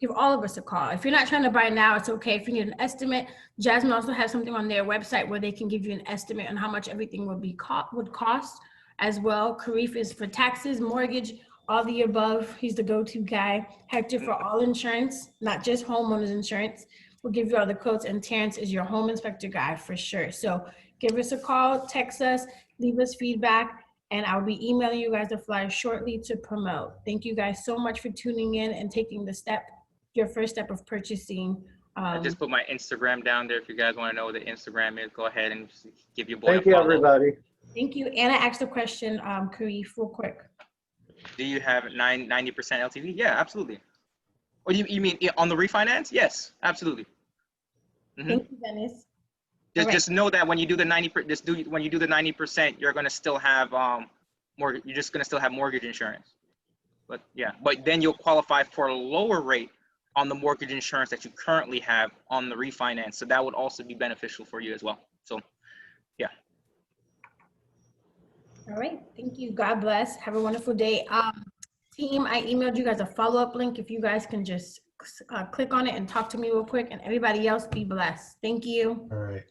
[SPEAKER 1] give all of us a call. If you're not trying to buy now, it's okay. If you need an estimate, Jasmine also has something on their website where they can give you an estimate on how much everything would cost as well. Karriff is for taxes, mortgage, all the above. He's the go-to guy. Hector for all insurance, not just homeowners insurance. We'll give you all the quotes, and Terrence is your home inspector guy for sure. So give us a call, text us, leave us feedback, and I'll be emailing you guys the flyer shortly to promote. Thank you guys so much for tuning in and taking your first step of purchasing.
[SPEAKER 2] I just put my Instagram down there. If you guys want to know what the Instagram is, go ahead and just give your boy a follow.
[SPEAKER 3] Thank you, everybody.
[SPEAKER 1] Thank you. Anna asked a question, Karriff, real quick.
[SPEAKER 2] Do you have 90% LTV? Yeah, absolutely. Or you mean on the refinance? Yes, absolutely.
[SPEAKER 1] Thank you, Dennis.
[SPEAKER 2] Just know that when you do the 90%, you're gonna still have mortgage. You're just gonna still have mortgage insurance. But yeah, but then you'll qualify for a lower rate on the mortgage insurance that you currently have on the refinance. So that would also be beneficial for you as well. So yeah.
[SPEAKER 1] All right. Thank you. God bless. Have a wonderful day. Team, I emailed you guys a follow-up link. If you guys can just click on it and talk to me real quick, and everybody else be blessed. Thank you.
[SPEAKER 5] All right.